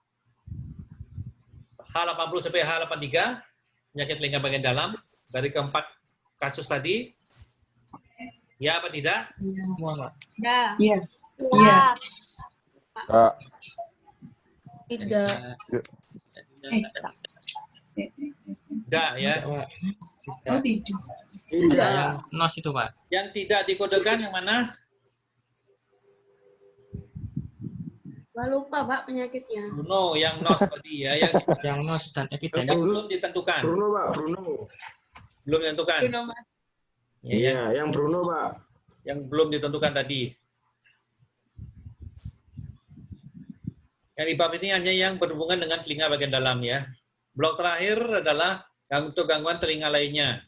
H80 sampai H83, penyakit telinga bagian dalam, dari keempat kasus tadi? Ya apa tidak? Semua, Pak. Ya. Iya. Iya. Kak. Tidak. Tidak ya. Tidak, Pak. Oh, tidak. Tidak, yang NOS itu, Pak. Yang tidak dikodekan yang mana? Gak lupa Pak penyakitnya. Bruno, yang NOS tadi ya, Yang NOS dan epidemi. yang belum ditentukan. Bruno, Pak. Bruno. Belum ditentukan. Ya, Iya, yang Bruno, Pak. yang belum ditentukan tadi. Yang di bab ini hanya yang berhubungan dengan telinga bagian dalam ya. Blok terakhir adalah untuk gangguan telinga lainnya.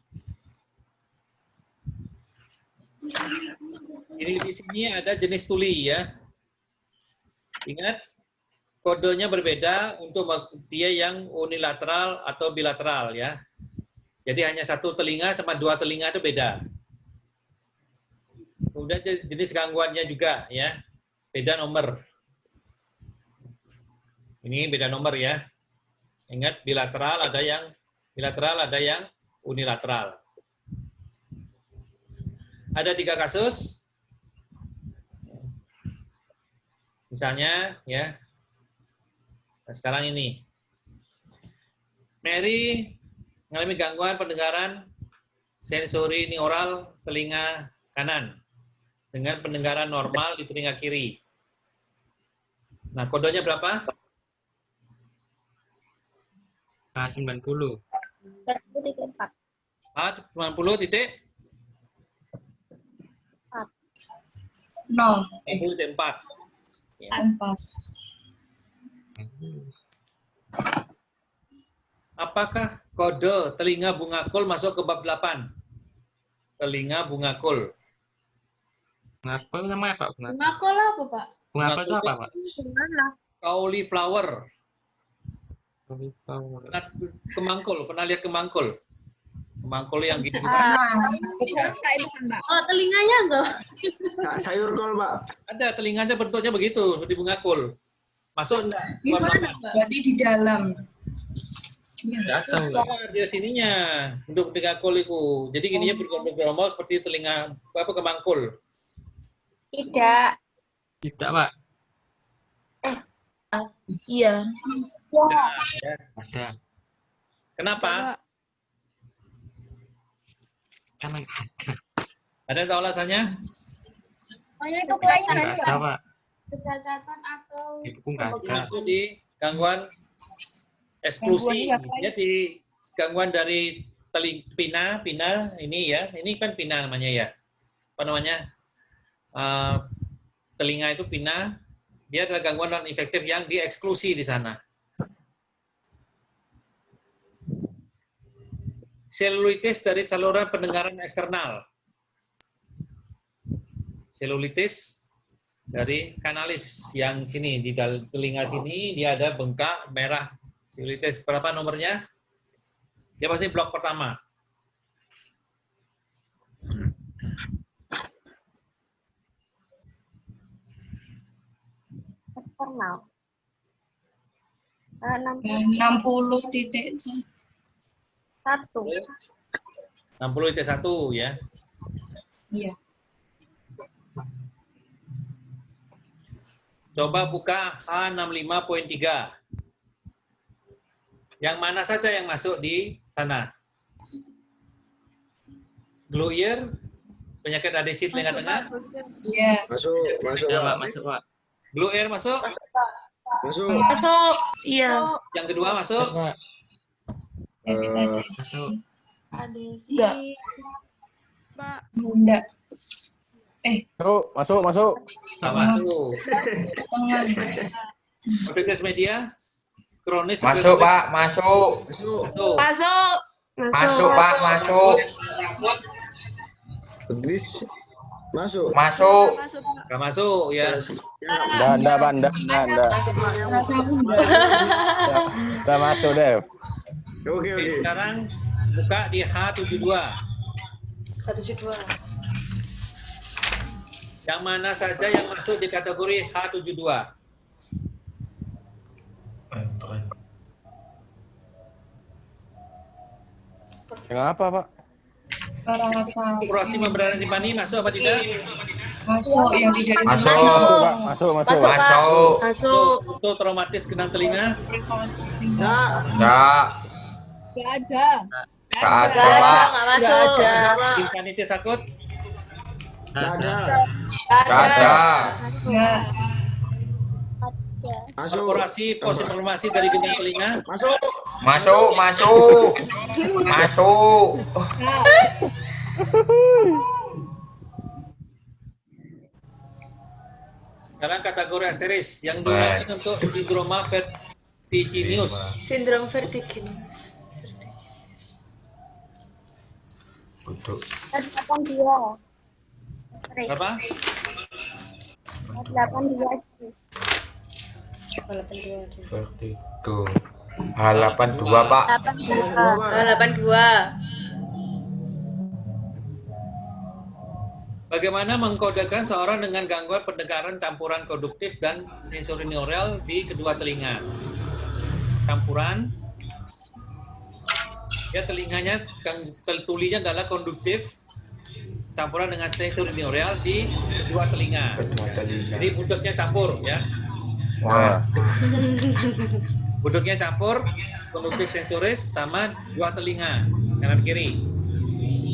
Ini di sini ada jenis tuli ya. Ingat, kodenya berbeda untuk dia yang unilateral atau bilateral ya. Jadi hanya satu telinga sama dua telinga itu beda. Kemudian jenis gangguannya juga ya, beda nomor. Ini beda nomor ya. Ingat bilateral ada yang unilateral. Ada 3 kasus. Misalnya ya. Nah, sekarang ini. Mary mengalami gangguan pendengaran sensori neural telinga kanan dengan pendengaran normal di telinga kiri. Nah, kodenya berapa? K90. 1.4. A90 titik 0. 90.4. Ya. 4. Apakah kode telinga bunga kol masuk ke bab 8? Telinga bunga kol. Bunga apa namanya, Pak? Bunga Ngakol apa Pak? bunga apa itu apa, Pak? Cauliflower. Cauliflower. Pernah kemangkul, pernah lihat kemangkul? Kemangkul yang gitu. Oh telinganya enggak? Sayur kol, Pak. Ada telinganya bentuknya begitu, seperti bunga kol. Masuk enggak? Gimana? Berarti di dalam. Nggak tahu, Pak. Di sininya untuk telinga kol itu. Jadi gininya bergerombol seperti telinga apa kemangkul. Tidak. Tidak, Pak. Iya. Ya. Ada. Kenapa? Emang Ada yang tahu alasannya? Pokoknya itu kelainan. nggak ada, Pak. Kecacatan atau Di buku nggak ada. Masuk di gangguan eksklusi. Gangguan ya, Dia di gangguan dari pina ini ya. Ini kan pina namanya ya. Apa namanya? Telinga itu pina. Dia adalah gangguan non infektif yang dieksklusi di sana. Selulitis dari saluran pendengaran eksternal. Selulitis dari kanalis yang sini di telinga sini dia ada bengkak merah. Selulitis berapa nomornya? Dia pasti blok pertama. Eksternal. 60 titik. 1. 60.1 ya. Iya. Coba buka H65.3. Yang mana saja yang masuk di sana? Glue ear, penyakit adesi telinga tengah. Iya. Masuk, masuk, Ada, Pak. Pak. Masuk, Pak. Glue ear masuk. Masuk. Masuk. Iya. Yang kedua masuk. Masuk, Pak. adesi? Enggak. Bunda. Masuk. Nggak masuk. Tengah. Otitis media kronis. Masuk, Pak. Masuk. Masuk. Masuk. Masuk, Pak. Masuk. Otitis masuk. Masuk. Nggak masuk ya. Enggak, Pak. Enggak. Rasa bunda. Enggak masuk, Dev. Oke. Oke, sekarang buka di H72. Yang mana saja yang masuk di kategori H72? Yang apa, Pak? Paranafas. Operasi membran timpani masuk apa tidak? Masuk yang tidak Masuk. Masuk, Pak. Masuk. Masuk. Masuk. Untuk traumatis genang telinga? Enggak. Nggak ada. Enggak ada, Nggak ada, Pak. nggak masuk. Timpanitis akut? Nggak ada. Enggak ada. Enggak. Masuk. Operasi posinformasi dari genang telinga? Masuk. Masuk. Sekarang kategori asteris yang digunakan untuk sindroma vertiginus. Sindrom vertiginus. Duduk. 82. Berapa? 82. Vertigo. H82, Pak. 82. Bagaimana mengkodekan seorang dengan gangguan pendengaran campuran konduktif dan sensorineural di kedua telinga? Campuran, ya telinganya, tulinya adalah konduktif, campuran dengan sensorineural di kedua telinga. Jadi budeknya campur ya. Wah. Budeknya campur, konduktif sensoris sama dua telinga, kanan kiri.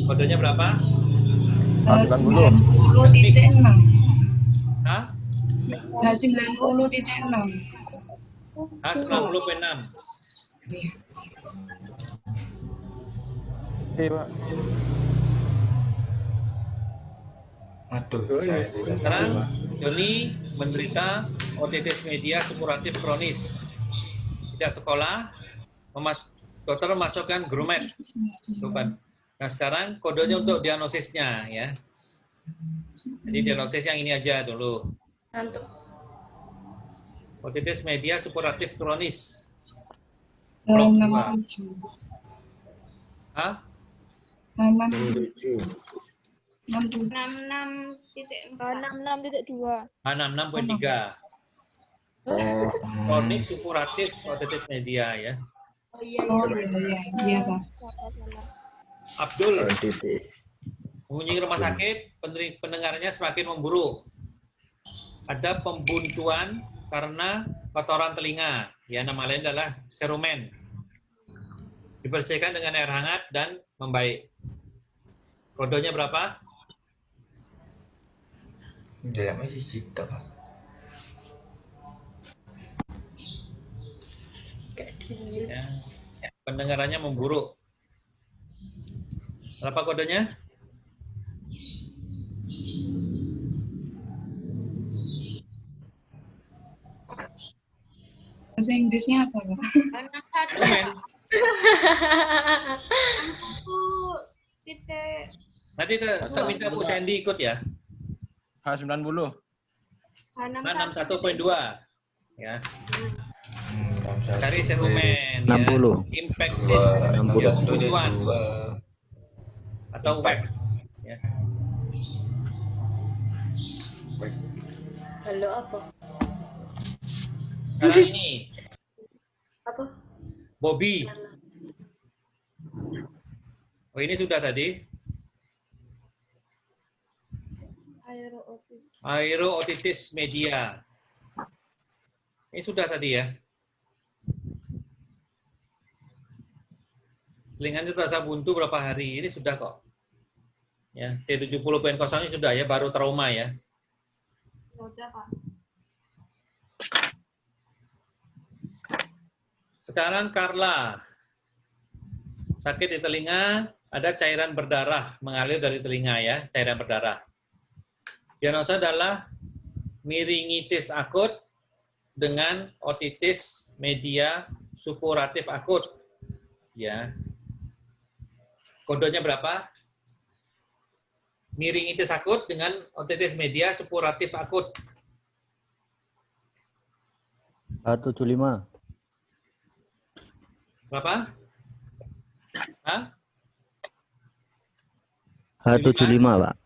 Kodenya berapa? 90.6. Hah? H90.6. H90.6. Oke, Pak. Aduh. Sekarang Joni menderita otitis media supuratif kronis. Tidak sekolah, dokter memasukkan Grumet. Nah sekarang kodenya untuk diagnosisnya ya. Jadi diagnosis yang ini aja dulu. Ngantuk. Otitis media supuratif kronis. 67. Hah? 67. 66.4. 66.2. H66.3. Kronik supuratif otitis media ya. Oh iya, Pak. Abdul Otitis. mengunjungi rumah sakit, pendengarannya semakin memburuk. Ada pembuntuan karena kotoran telinga, ya nama lain adalah serumen. Dibersihkan dengan air hangat dan membaik. Kodenya berapa? Dia masih cita, Pak. Ya. Pendengarannya memburuk. Berapa kodenya? Bahasa Inggrisnya apa, Pak? Serumen. Nanti kita minta Bu Sandy ikut ya. H90. H61.2 ya. Cari serumen 60. ya. Impact pembuntuan atau wax ya. Halo apa? Sekarang ini Apa? Bobby. Oh ini sudah tadi. Aerootitis media. Ini sudah tadi ya. Telinganya terasa buntu berapa hari, ini sudah kok. Ya, T70.0 ini sudah ya, baru trauma ya. Sudah, Pak. Sekarang Carla. Sakit di telinga, ada cairan berdarah mengalir dari telinga ya, cairan berdarah. Diagnosa adalah miringitis akut dengan otitis media supuratif akut. Ya. Kodenya berapa? Miringitis akut dengan otitis media supuratif akut. 175. Berapa? Hah? 175, Pak.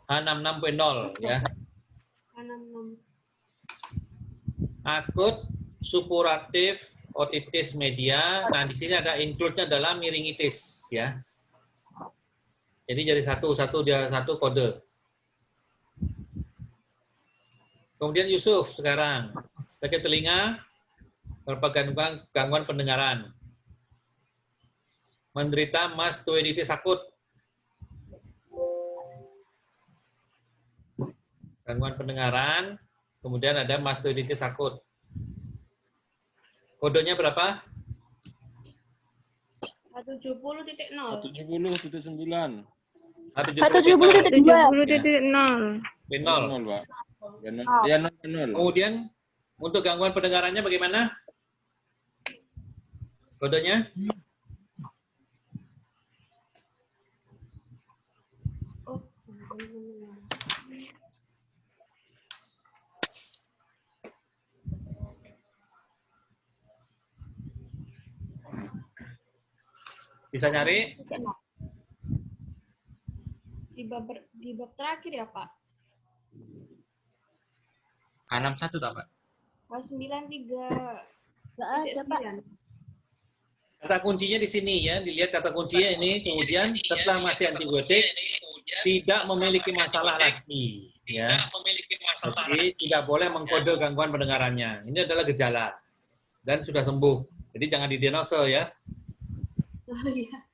H66.0 ya. Akut supuratif otitis media. Nah, di sini ada include-nya adalah miringitis ya. Jadi jadi satu kode. Kemudian Yusuf sekarang sakit telinga, beberapa gangguan pendengaran. Menderita mastoiditis akut. Gangguan pendengaran, kemudian ada mastoiditis akut. Kodenya berapa? 170.0. 70.9. 170.0. B0. Pak. Dia 0. Kemudian untuk gangguan pendengarannya bagaimana? Kodenya? Bisa nyari? Di bab terakhir ya, Pak? H61 tak, Pak? H93. Nggak ada, Pak. Kata kuncinya di sini ya, dilihat kata kuncinya ini, kemudian setelah masih antibiotik, tidak memiliki masalah lagi. Ya. Jadi tidak boleh mengkode gangguan pendengarannya. Ini adalah gejala dan sudah sembuh. Jadi jangan didiagnosa ya. Oh iya.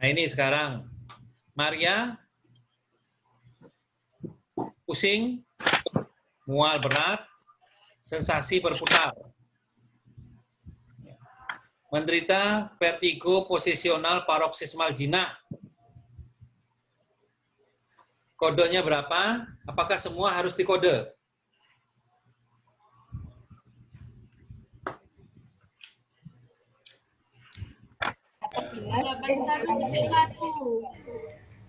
Nah ini sekarang, Maria pusing, mual berat, sensasi berputar. Menderita vertigo posisional paroksismal jinak. Kodenya berapa? Apakah semua harus dikode?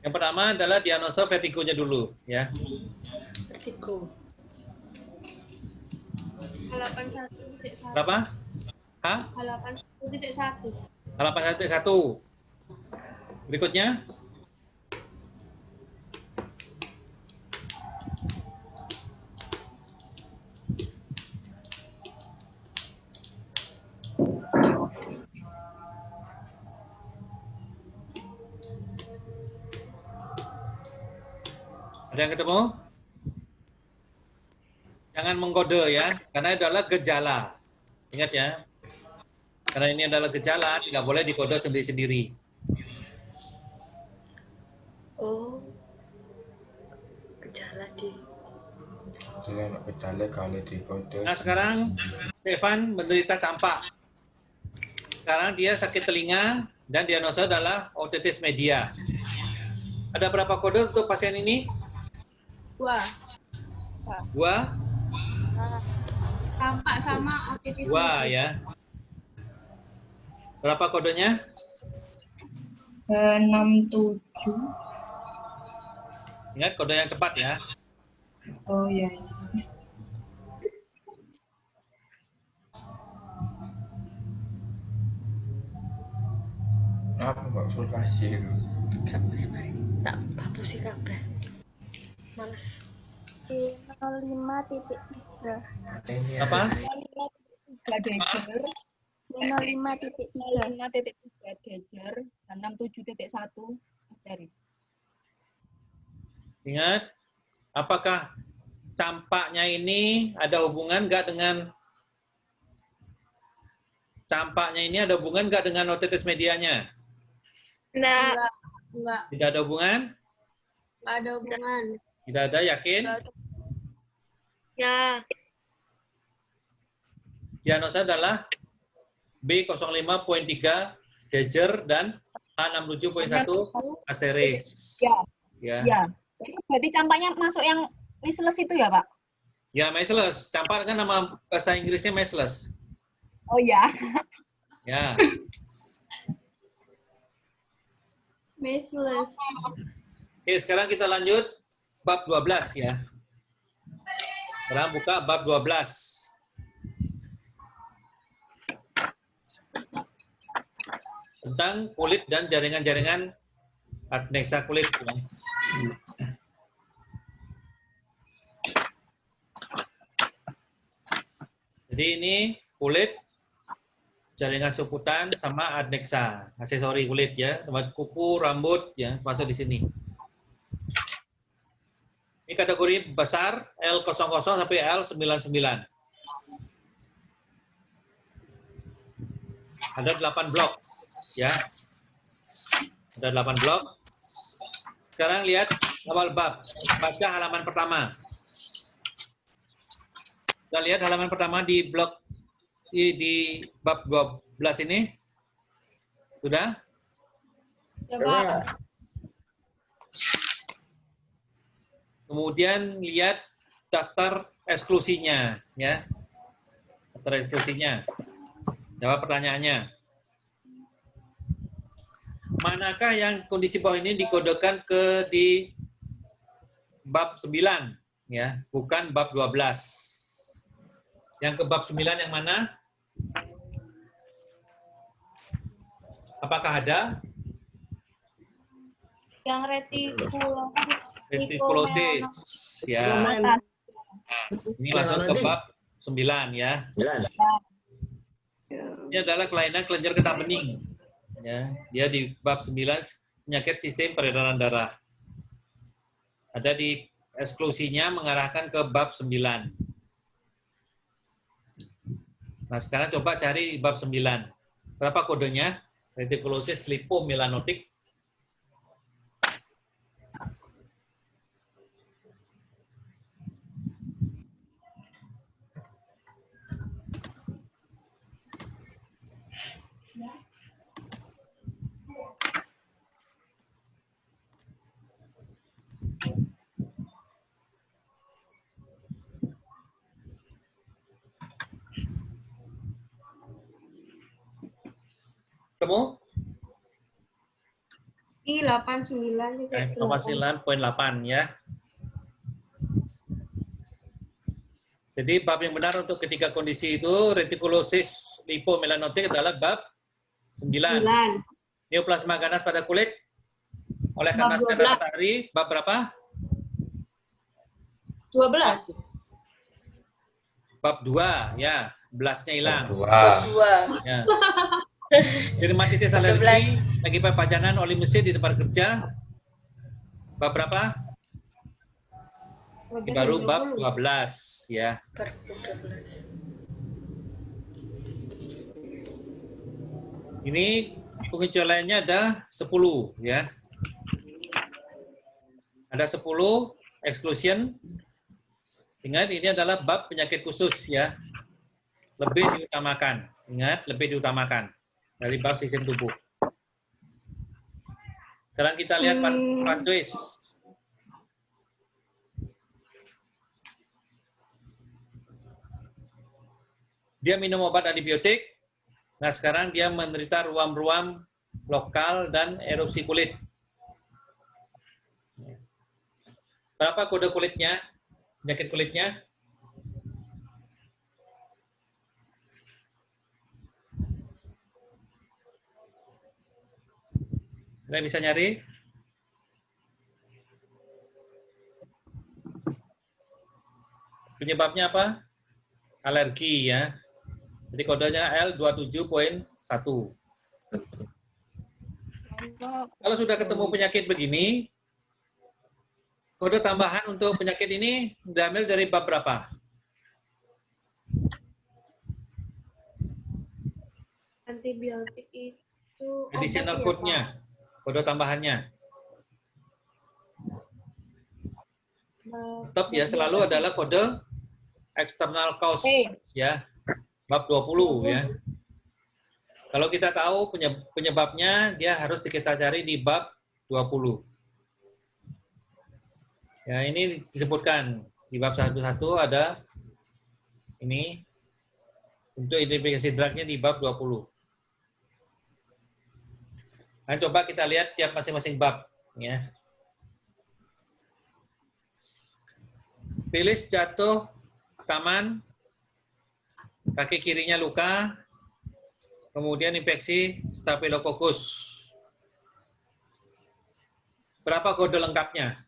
Yang pertama adalah diagnosa vertigonya dulu, ya. Vertigo. 81.1. Berapa? Hah? 81.1. 81.1. Berikutnya? Ada yang ketemu? Jangan mengkode ya, karena itu adalah gejala. Ingat ya, karena ini adalah gejala, tidak boleh dikode sendiri-sendiri. Oh. Gejala di. Gejala kali di kode. Nah sekarang Stefan menderita campak. Sekarang dia sakit telinga dan diagnosa adalah otitis media. Ada berapa kode untuk pasien ini? 2. 2? Campak sama otitis. 2 ya. Berapa kodenya? 67. Ingat kode yang tepat ya. Oh ya. Apa Mbak sulfasi itu? Kampus baik. Tak babusi kabeh. Males. 05.3. Apa? 5.3 Dejer, 5.3 Dejer, dan 67.1 Asteris. Ingat, apakah campaknya ini ada hubungan nggak dengan otitis medianya? Enggak. Tidak ada hubungan? Nggak ada hubungan. Tidak ada, yakin? Ya. Diagnosa adalah B05.3 Dejer dan H67.1 Asteris. Ya. ya. Ya. Itu berarti campaknya masuk yang measles itu ya, Pak? Ya, measles. Campak kan nama bahasa Inggrisnya measles. Oh ya. Ya. Measles. Oke, sekarang kita lanjut bab 12 ya. Sekarang buka bab 12. Tentang kulit dan jaringan-jaringan adnexa kulit. Ya. Jadi ini kulit, jaringan suputan sama adnexa, aksesori kulit ya, tempat kuku, rambut ya, masuk di sini. Ini kategori besar L00 sampai L99. Ada 8 blok ya. Ada 8 blok. Sekarang lihat awal bab. Baca halaman pertama. Kita lihat halaman pertama di blok di bab 12 ini. Sudah? Ya, Pak. Kemudian lihat daftar eksklusinya ya. Daftar eksklusinya. Jawab pertanyaannya. Manakah yang kondisi bawah ini dikodekan ke di bab 9 ya, bukan bab 12. Yang ke bab 9 yang mana? Apakah ada? Yang retikulosis. Retikulosis ya. Ini masuk ke bab 9 ya. 9. Ini adalah kelainan kelenjar getah bening. Ya, dia di bab 9 penyakit sistem peredaran darah. Ada di eksklusinya mengarahkan ke bab 9. Nah, sekarang coba cari bab 9. Berapa kodenya? Retikulosis lipomelanotik. Ketemu? I 89 9.8 ya. Jadi bab yang benar untuk ketiga kondisi itu retikulosis lipomelanotik adalah bab 9. Neoplasma ganas pada kulit oleh karena sinar matahari bab berapa? 12. Bab 2 ya, belasnya hilang. Dua. Ya. Dermatitis alergi akibat pajanan oli mesin di tempat kerja. Bab berapa? Ini baru bab 12 ya. Per 12. Ini pengecualiannya ada 10 ya. Ada 10 exclusion. Ingat ini adalah bab penyakit khusus ya. Lebih diutamakan. Ingat lebih diutamakan dari bab sistem tubuh. Sekarang kita lihat Francois. Dia minum obat antibiotik. Nah, sekarang dia menderita ruam-ruam lokal dan erupsi kulit. Berapa kode kulitnya? Penyakit kulitnya? Kalian bisa nyari? Penyebabnya apa? Alergi ya. Jadi kodenya L27.1. Kalau sudah ketemu penyakit begini, kode tambahan untuk penyakit ini diambil dari bab berapa? Antibiotik itu Additional code-nya, kode tambahannya. Tetap ya selalu adalah kode external cause ya. Bab 20 ya. Kalau kita tahu penyebabnya, dia harus kita cari di bab 20. Ya, ini disebutkan di bab 1.1 ada ini untuk identifikasi drugnya di bab 20. Nah, coba kita lihat tiap masing-masing bab ya. Phyllis jatuh taman, kaki kirinya luka, kemudian infeksi Staphylococcus. Berapa kode lengkapnya?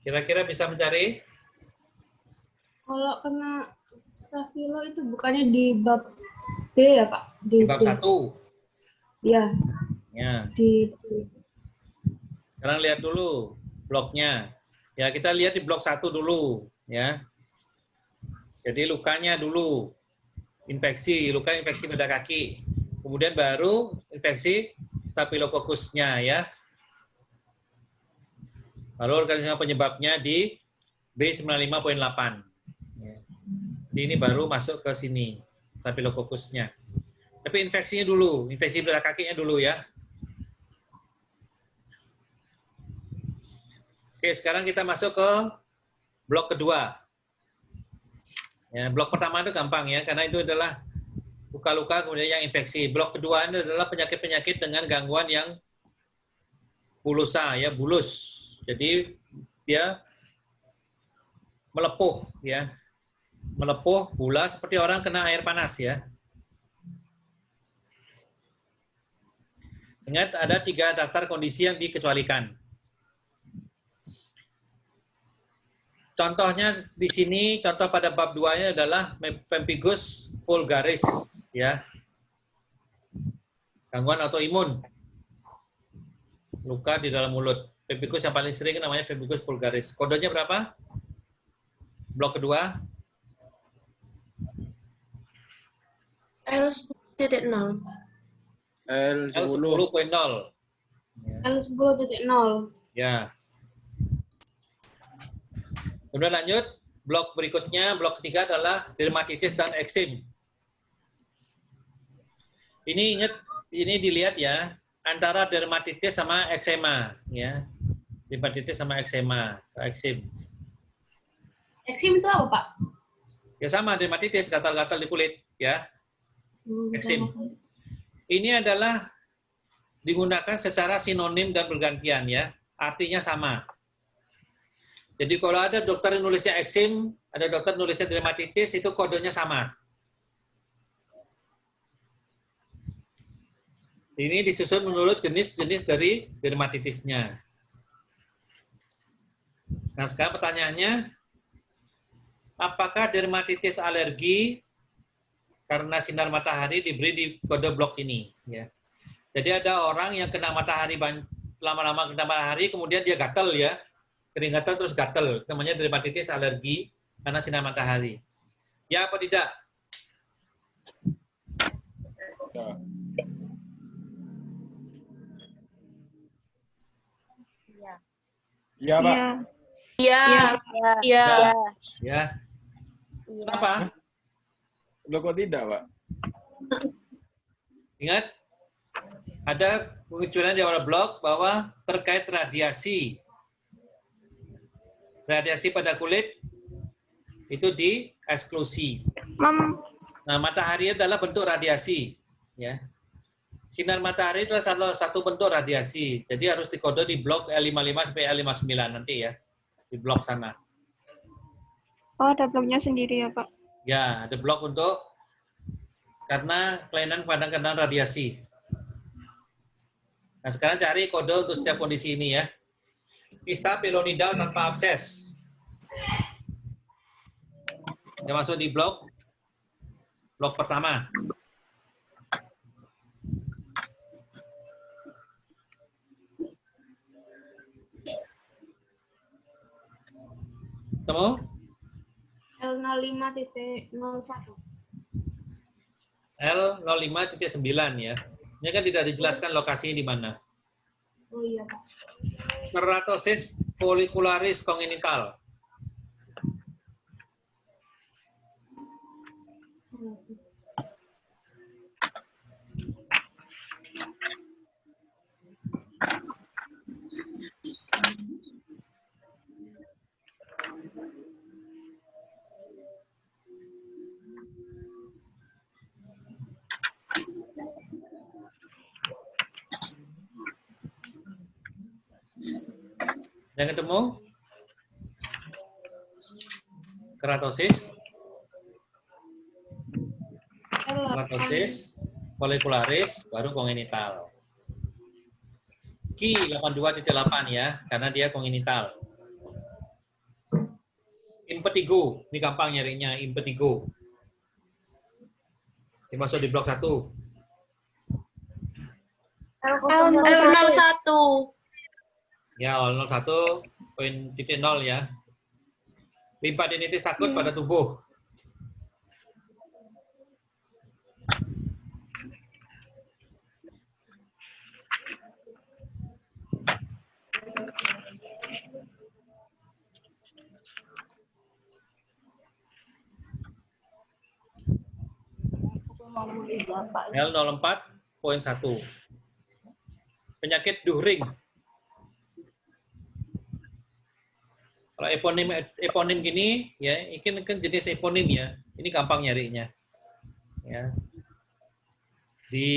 Kira-kira bisa mencari? Kalau kena stafilo itu bukannya di bab D ya, Pak? Di bab D. 1. Ya, Ya. di Sekarang lihat dulu bloknya. Ya, kita lihat di blok 1 dulu, ya. Jadi lukanya dulu. Luka infeksi pada kaki. Kemudian baru infeksi Staphylococcusnya, ya. Lalu organisme penyebabnya di B95.8. Ya. Jadi ini baru masuk ke sini, Staphylococcusnya. Tapi infeksinya dulu, infeksi pada kakinya dulu, ya. Oke, sekarang kita masuk ke blok kedua. Ya, blok pertama itu gampang ya, karena itu adalah luka-luka kemudian yang infeksi. Blok kedua ini adalah penyakit-penyakit dengan gangguan yang bulusa, ya, bulus. Jadi dia melepuh, ya, melepuh, bulas seperti orang kena air panas, ya. Ingat ada 3 daftar kondisi yang dikecualikan. Contohnya di sini, contoh pada bab 2-nya adalah pemphigus vulgaris, ya. Gangguan autoimun. Luka di dalam mulut. Pemphigus yang paling sering namanya pemphigus vulgaris. Kodenya berapa? Blok kedua. L10.0. L10.0. L10.0. Ya. Kemudian lanjut, blok berikutnya, blok ketiga adalah dermatitis dan eksim. Ini ingat, ini dilihat ya, antara dermatitis sama eksema, ya. Dermatitis sama eksema, eksim. Eksim itu apa, Pak? Ya sama, dermatitis, gatal-gatal di kulit, ya. Eksim. Ini adalah digunakan secara sinonim dan bergantian, ya. Artinya sama. Jadi kalau ada dokter yang nulisnya eksim, ada dokter nulisnya dermatitis, itu kodenya sama. Ini disusun menurut jenis-jenis dari dermatitisnya. Nah, sekarang pertanyaannya, apakah dermatitis alergi karena sinar matahari diberi di kode blok ini? Ya. Jadi ada orang yang kena matahari, lama-lama kena matahari, kemudian dia gatal ya, keringatan terus gatal, namanya dermatitis alergi karena sinar matahari. Ya apa tidak? Iya, Pak. Iya. Iya. Ya. Kenapa? Loh, kok tidak, Pak? Ingat, ada pengecualian di awal blok bahwa terkait radiasi. Radiasi pada kulit itu dieksklusi. Nah, matahari adalah bentuk radiasi, ya. Sinar matahari adalah salah satu bentuk radiasi. Jadi harus dikode di blok L55 sampai L59 nanti ya, di blok sana. Oh, ada bloknya sendiri ya, Pak? Ya, ada blok untuk karena kelainan kadang-kadang radiasi. Nah, sekarang cari kode untuk setiap kondisi ini ya. Kista pilonidal tanpa abses. Yang masuk di blok pertama. Ketemu? L05.01. L05.9 ya. Ini kan tidak dijelaskan lokasinya di mana. Oh iya, Pak. keratosis follicularis congenital. Yang ketemu? Keratosis, follicularis, baru congenital. Ki 82.8 ya, karena dia congenital. Impetigo, ini gampang nyarinya, impetigo. Dimasuk di blok 1. L01. Ya, 01.0 ya. Limfadenitis akut pada tubuh. L04.1. Penyakit Duhring. Kalau eponim gini, ya, ini kan jenis eponim ya. Ini gampang nyarinya. Ya. Di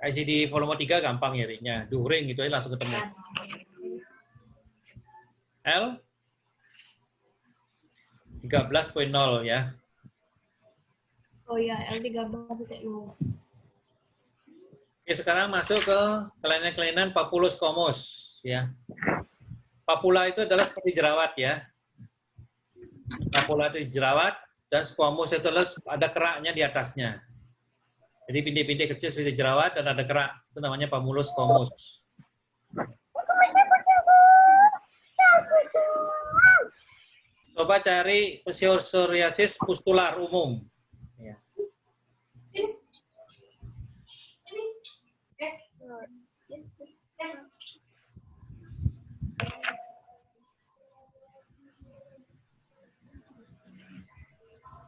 ICD volume 3 gampang nyarinya. Duhring gitu aja langsung ketemu. L 13.0 ya. Oh ya, L13.0. Oke, sekarang masuk ke kelainan-kelainan papulus comus ya. Papula itu adalah seperti jerawat ya. Papula itu jerawat dan squamous itu adalah ada keraknya di atasnya. Jadi bintik-bintik kecil seperti jerawat dan ada kerak. Itu namanya papulus comus. Coba cari psoriasis pustular umum. Ya.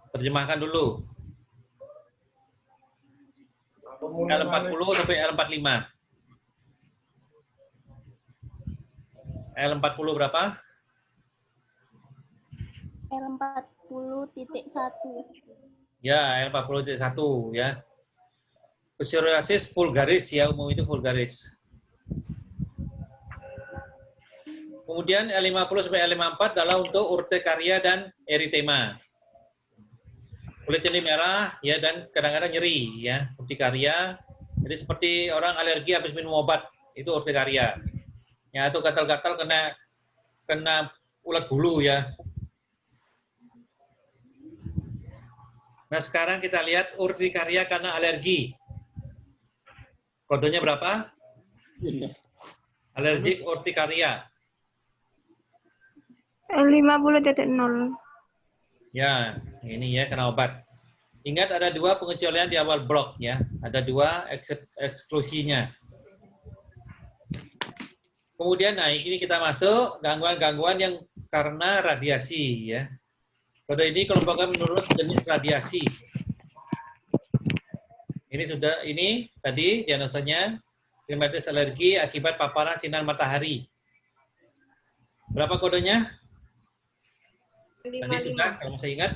Terjemahkan dulu. L40 sampai L45. L40 berapa? L40.1. Ya, L40.1 ya. Psoriasis vulgaris ya, umum itu vulgaris. Kemudian L50 sampai L54 adalah untuk urtikaria dan eritema. Kulit jadi merah ya dan kadang-kadang nyeri ya, urtikaria. Jadi seperti orang alergi habis minum obat, itu urtikaria. Ya, atau gatal-gatal kena ulat bulu ya. Nah, sekarang kita lihat urtikaria karena alergi. Kodenya berapa? Alergik urtikaria. L50.0. Ya, ini ya kena obat. Ingat ada dua pengecualian di awal blok ya. Ada dua eksklusinya. Kemudian, nah ini kita masuk gangguan-gangguan yang karena radiasi ya. Kode ini kelompoknya menurut jenis radiasi. Ini tadi diagnosanya dermatitis alergi akibat paparan sinar matahari. Berapa kodenya? Tadi sudah, kalau masih ingat.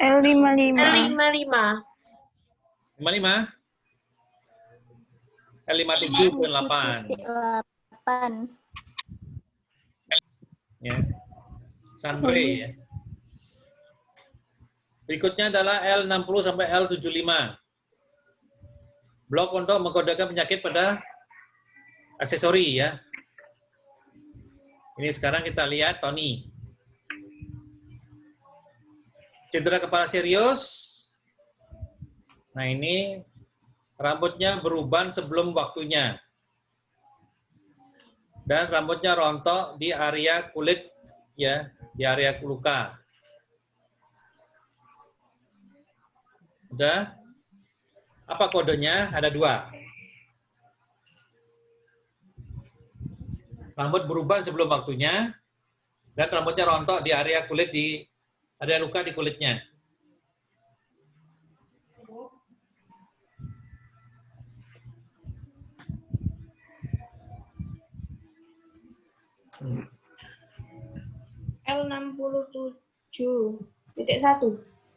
L55. L55. 55. L57.8. Ya. Sunray ya. Berikutnya adalah L60 sampai L75. Blok untuk mengkodekan penyakit pada aksesori ya. Ini sekarang kita lihat Tony. Cedera kepala serius. Nah ini rambutnya beruban sebelum waktunya. Dan rambutnya rontok di area kulit ya, di area luka. Udah? Apa kodenya? Ada dua. rambut berubah sebelum waktunya, dan rambutnya rontok di area kulit, di area luka di kulitnya. L67.1.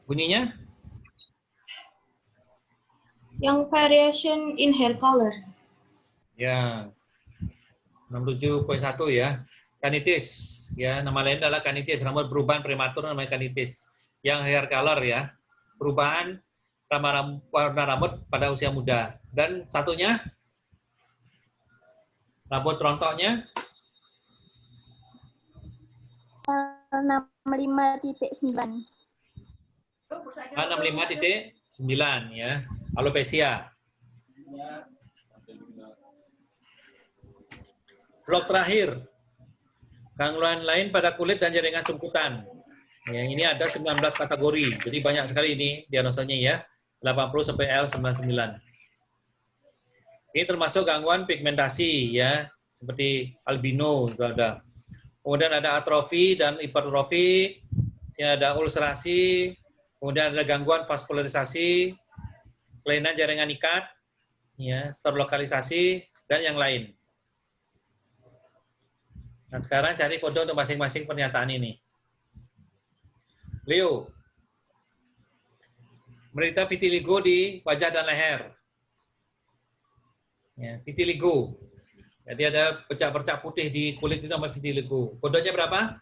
Bunyinya? Yang variation in hair color. Ya, 67.1 ya. Kanitis, ya, nama lain adalah kanitis, rambut perubahan prematur namanya kanitis. Yang hair color ya, perubahan warna rambut pada usia muda. Dan satunya, rambut rontoknya 65.9. 65.9 ya, alopecia. Blok terakhir, gangguan lain pada kulit dan jaringan sungkutan. Yang ini ada 19 kategori, jadi banyak sekali ini diagnosanya ya, 80 sampai L99. Ini termasuk gangguan pigmentasi ya, seperti albino juga ada. Kemudian ada atrofi dan hipertrofi, ada ulcerasi, kemudian ada gangguan vaskularisasi, kelainan jaringan ikat, ya, terlokalisasi, dan yang lain. Nah, sekarang cari kode untuk masing-masing pernyataan ini. Leo, menderita vitiligo di wajah dan leher. Ya, vitiligo. Jadi ada bercak-bercak putih di kulit itu namanya vitiligo. Kodenya berapa?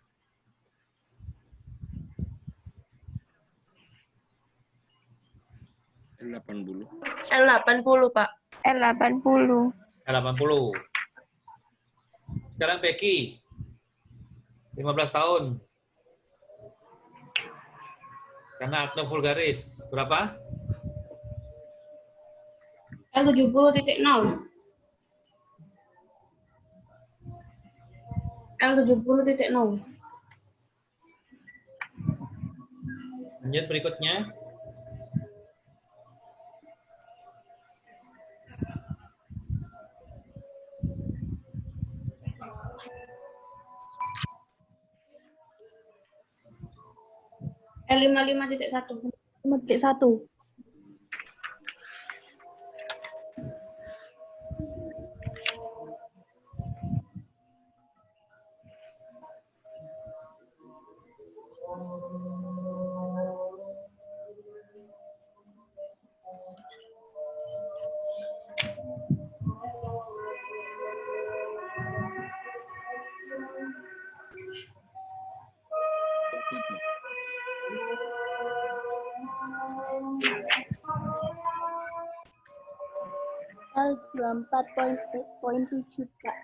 L80. L80, Pak. L80. L80. Sekarang Becky, 15 tahun. Karena akne vulgaris, berapa? L70.0. L70.0. Lanjut berikutnya. L55.1. 5.1. L24.7, Pak.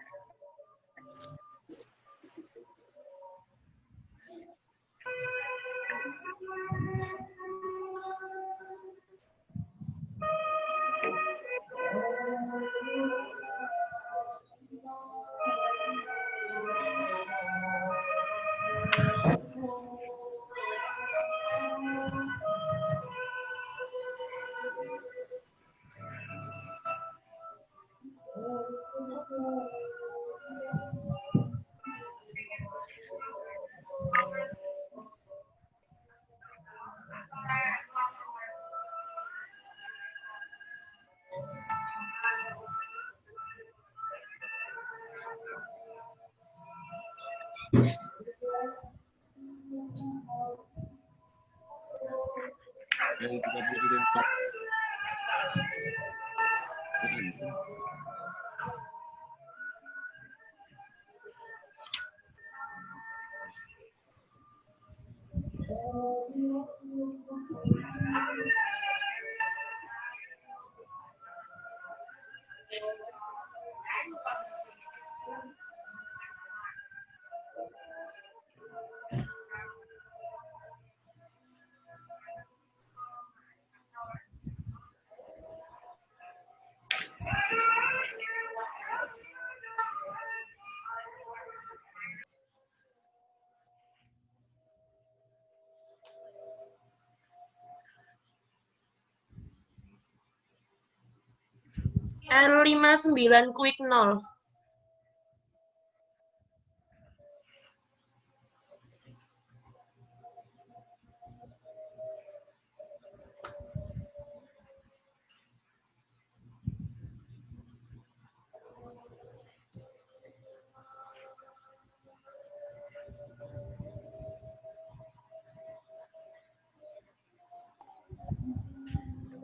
L59 quick 0.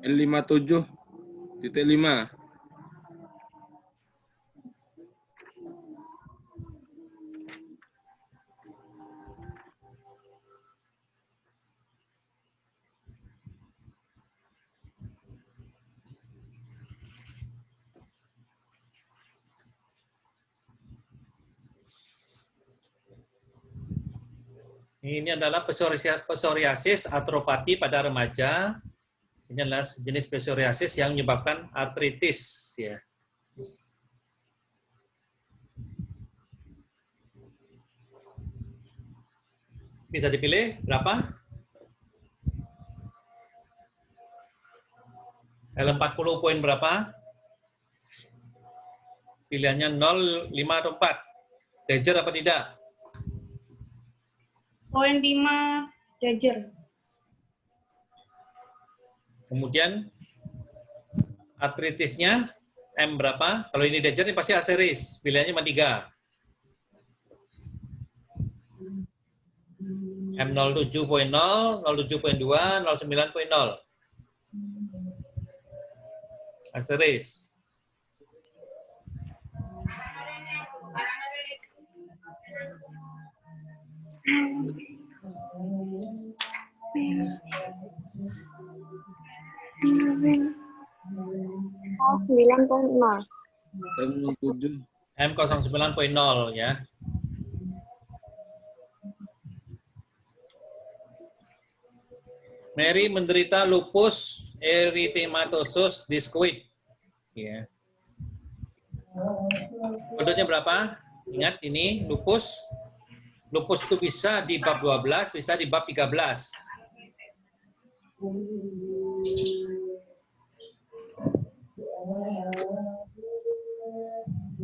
L57.5. Ini adalah psoriasis atropati pada remaja. Ini adalah jenis psoriasis yang menyebabkan artritis, ya. Bisa dipilih berapa? L40 poin berapa? Pilihannya 0, 5, atau 4. Danger apa tidak? Poin 5 Danger. Kemudian artritisnya M berapa? Kalau ini Danger ini pasti A series. Pilihannya cuma 3. M07.0, 07.2, 09.0. A series. Oh, 9.0. M09.0 ya. Mary menderita lupus erythematosus discoid. Ya. Kodenya berapa? Ingat ini lupus. Lupus itu bisa di bab 12, bisa di bab 13.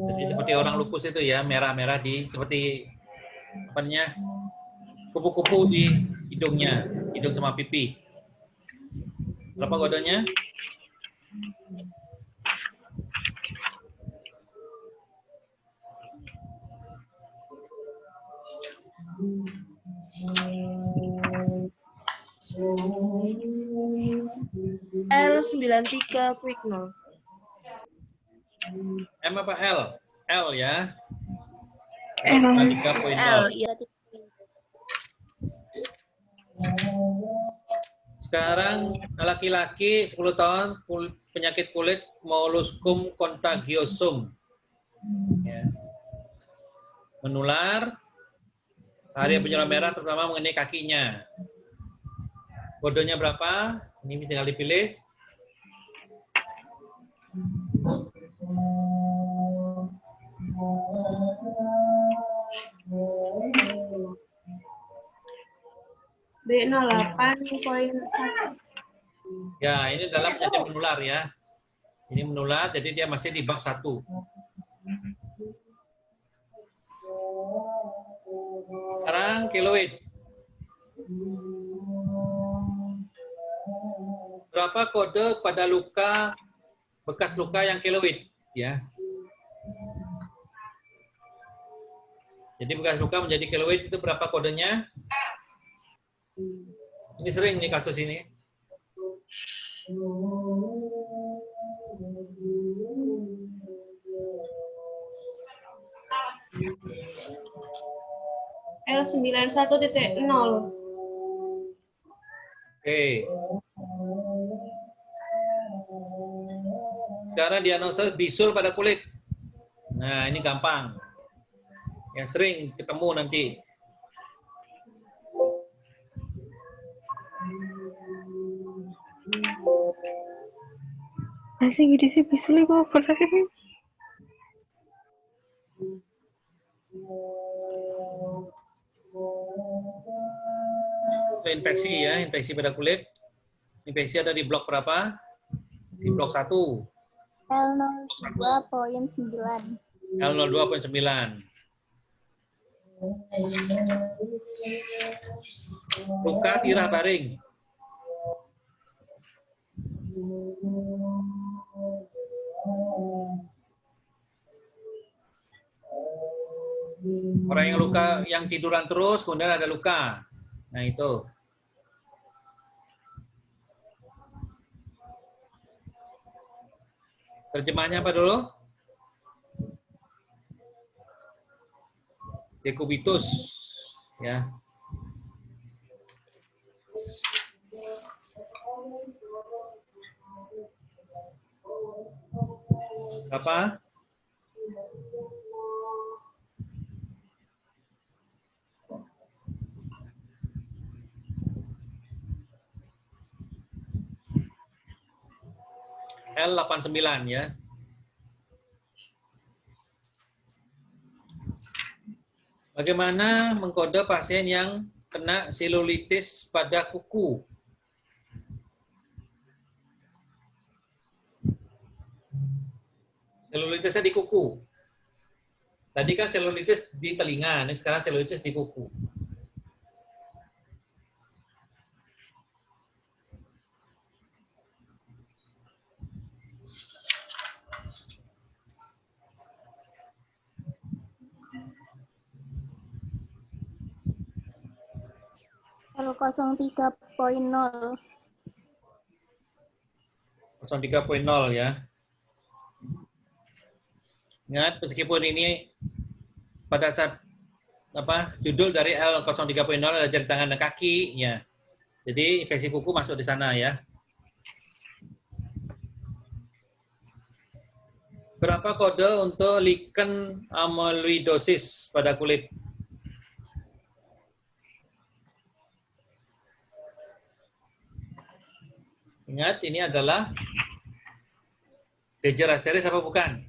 Jadi seperti orang lupus itu ya, merah-merah di seperti apa namanya? Kupu-kupu di hidungnya, hidung sama pipi. Berapa kodenya? L93 quick 0. M apa L? L ya. L, 3.0. ya. Sekarang laki-laki 10 tahun penyakit kulit molluscum contagiosum. Ya. Menular, area benjolan merah terutama mengenai kakinya. Kodenya berapa? Ini tinggal dipilih. B08.1. Ya, ini adalah penyakit menular ya. Ini menular, jadi dia masih di bab 1. Sekarang keloid. Berapa kode pada luka, bekas luka yang keloid? Ya. Jadi bekas luka menjadi keloid itu berapa kodenya? Ini sering nih kasus ini. L91.0. Oke. Sekarang diagnosa bisul pada kulit. Nah, ini gampang. Yang sering ketemu nanti. Masih gede sih bisul kok bersakit. Infeksi ya, infeksi pada kulit. Infeksi ada di blok berapa? Di blok 1. L02.9. L02.9. Luka tirah baring. Orang yang luka, yang tiduran terus, kemudian ada luka. Nah itu. Terjemahnya apa dulu? Dekubitus, ya. Apa? L89 ya. Bagaimana mengkode pasien yang kena selulitis pada kuku? Selulitisnya di kuku. Tadi kan selulitis di telinga, ini sekarang selulitis di kuku. L03.0. 03.0 ya. Ingat, meskipun ini pada saat judul dari L03.0 adalah jari tangan dan kaki, ya. Jadi infeksi kuku masuk di sana ya. Berapa kode untuk lichen amyloidosis pada kulit? Ingat, ini adalah Dejer asteris apa bukan?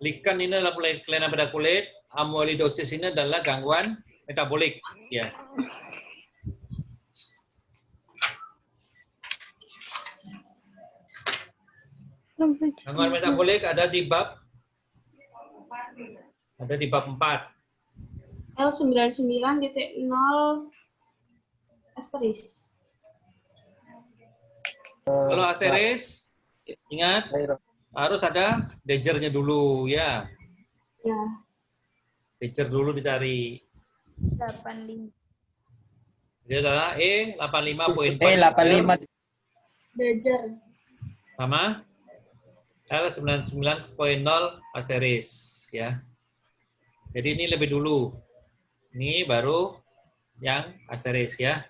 Lichen ini adalah kelainan pada kulit, amyloidosis ini adalah gangguan metabolik, ya. Gangguan metabolik ada di bab 4. L99.0 asteris. Kalau asteris, ingat harus ada dejernya dulu ya. Ya. Dejer dulu dicari. 85. Jadi adalah E85.4. E85. Dejer. Sama L99.0 asteris ya. Jadi ini lebih dulu. Ini baru yang asteris ya.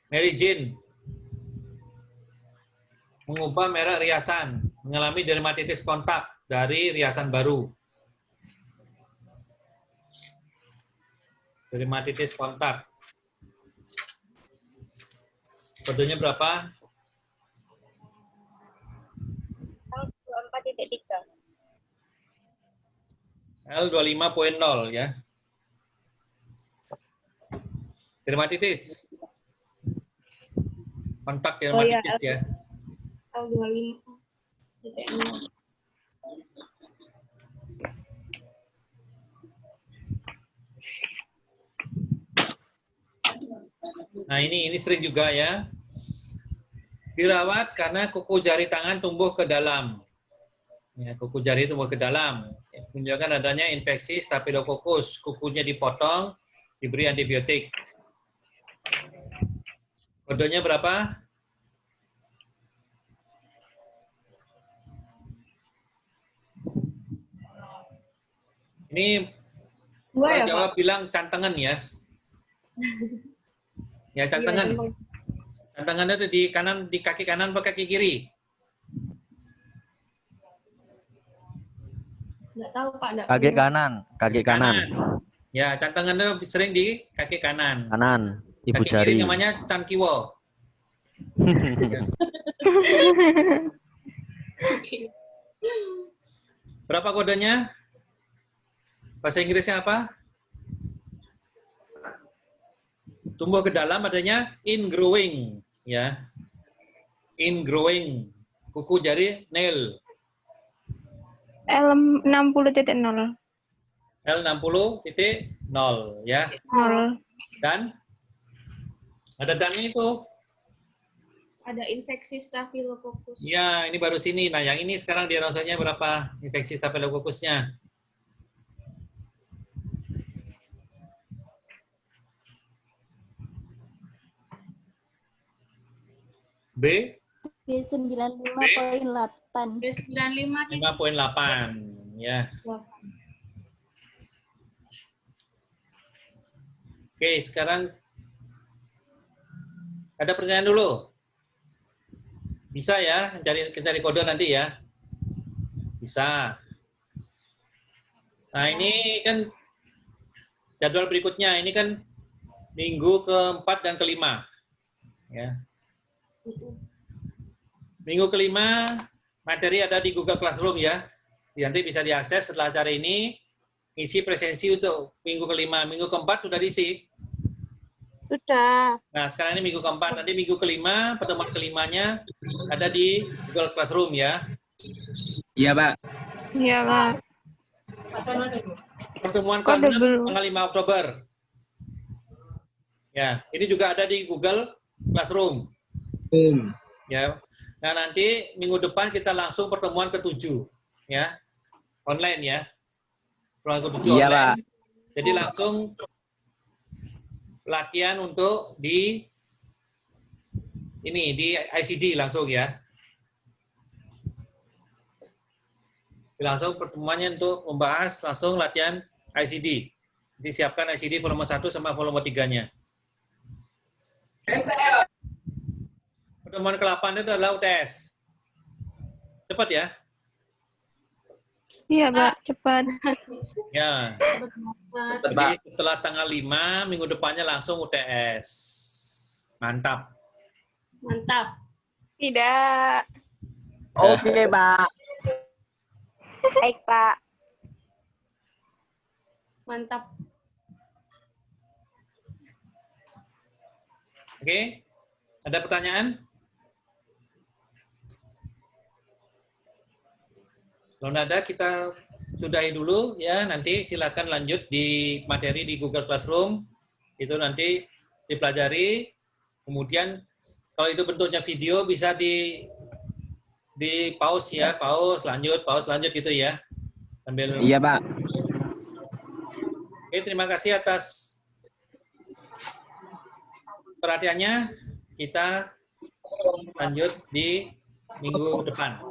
Mary Jane mengubah merek riasan, mengalami dermatitis kontak dari riasan baru. Dermatitis kontak. Kodenya berapa? L25.0 ya. Dermatitis. Kontak dermatitis ya. L25.0. Nah ini sering juga ya. Dirawat karena kuku jari tangan tumbuh ke dalam. Ya, kuku jari tumbuh ke dalam. Menunjukkan adanya infeksi Staphylococcus. Kukunya dipotong, diberi antibiotik. Kodenya berapa? Ini Dua ya, jawab Pak? bilang cantengan ya. Ya cantengan. Iya, Cantengannya itu di kanan, di kaki kanan atau kaki kiri? Nggak tahu, Pak. Nggak Kaki tahu. kanan, kaki kanan. Ya, cantengannya sering di kaki kanan. Kanan, ibu Kaki jari. kiri namanya cankiwo. Berapa kodenya? Bahasa Inggrisnya apa? Tumbuh ke dalam adanya ingrowing, ya. Ingrowing. Kuku jari nail. L60.0. L60.0 ya. 0. Dan ada dannya itu. Ada infeksi Staphylococcus. Ya, ini baru sini. Nah, yang ini sekarang diagnosanya berapa infeksi Staphylococcusnya? B B95.8. B95 5.8 ya. Oke, sekarang ada pertanyaan dulu. Bisa ya, cari kode nanti ya. Bisa. Nah, ini kan jadwal berikutnya. Ini kan minggu keempat dan kelima. Ya. Minggu kelima, materi ada di Google Classroom ya. Nanti bisa diakses setelah acara ini. Isi presensi untuk minggu kelima. Minggu keempat sudah diisi. Sudah. Nah, sekarang ini minggu keempat. Nanti minggu kelima, pertemuan kelimanya ada di Google Classroom ya. Iya, Pak. Iya, Pak. Pertemuan Kode ke-6 belum. tanggal 5 Oktober. Ya, ini juga ada di Google Classroom. Ya. Nah, nanti minggu depan kita langsung pertemuan ke-7 ya. Online ya. Pertemuan ke-7 Iya, online. Pak. Jadi langsung latihan untuk di ICD langsung ya. Langsung pertemuannya untuk membahas langsung latihan ICD. Jadi siapkan ICD volume 1 sama volume 3-nya. Pertemuan ke-8 itu adalah UTS. Cepat ya. Iya, Pak. Cepat. Ya. Jadi setelah tanggal 5, minggu depannya langsung UTS. Mantap. Mantap. Tidak. Oke, Pak. Baik, Pak. Mantap. Oke. Ada pertanyaan? Kalau ada, kita sudahi dulu ya. Nanti silakan lanjut di materi di Google Classroom. Itu nanti dipelajari. Kemudian kalau itu bentuknya video bisa di pause ya, pause lanjut gitu ya. Sambil Iya, Pak. Oke, terima kasih atas perhatiannya. Kita lanjut di minggu depan.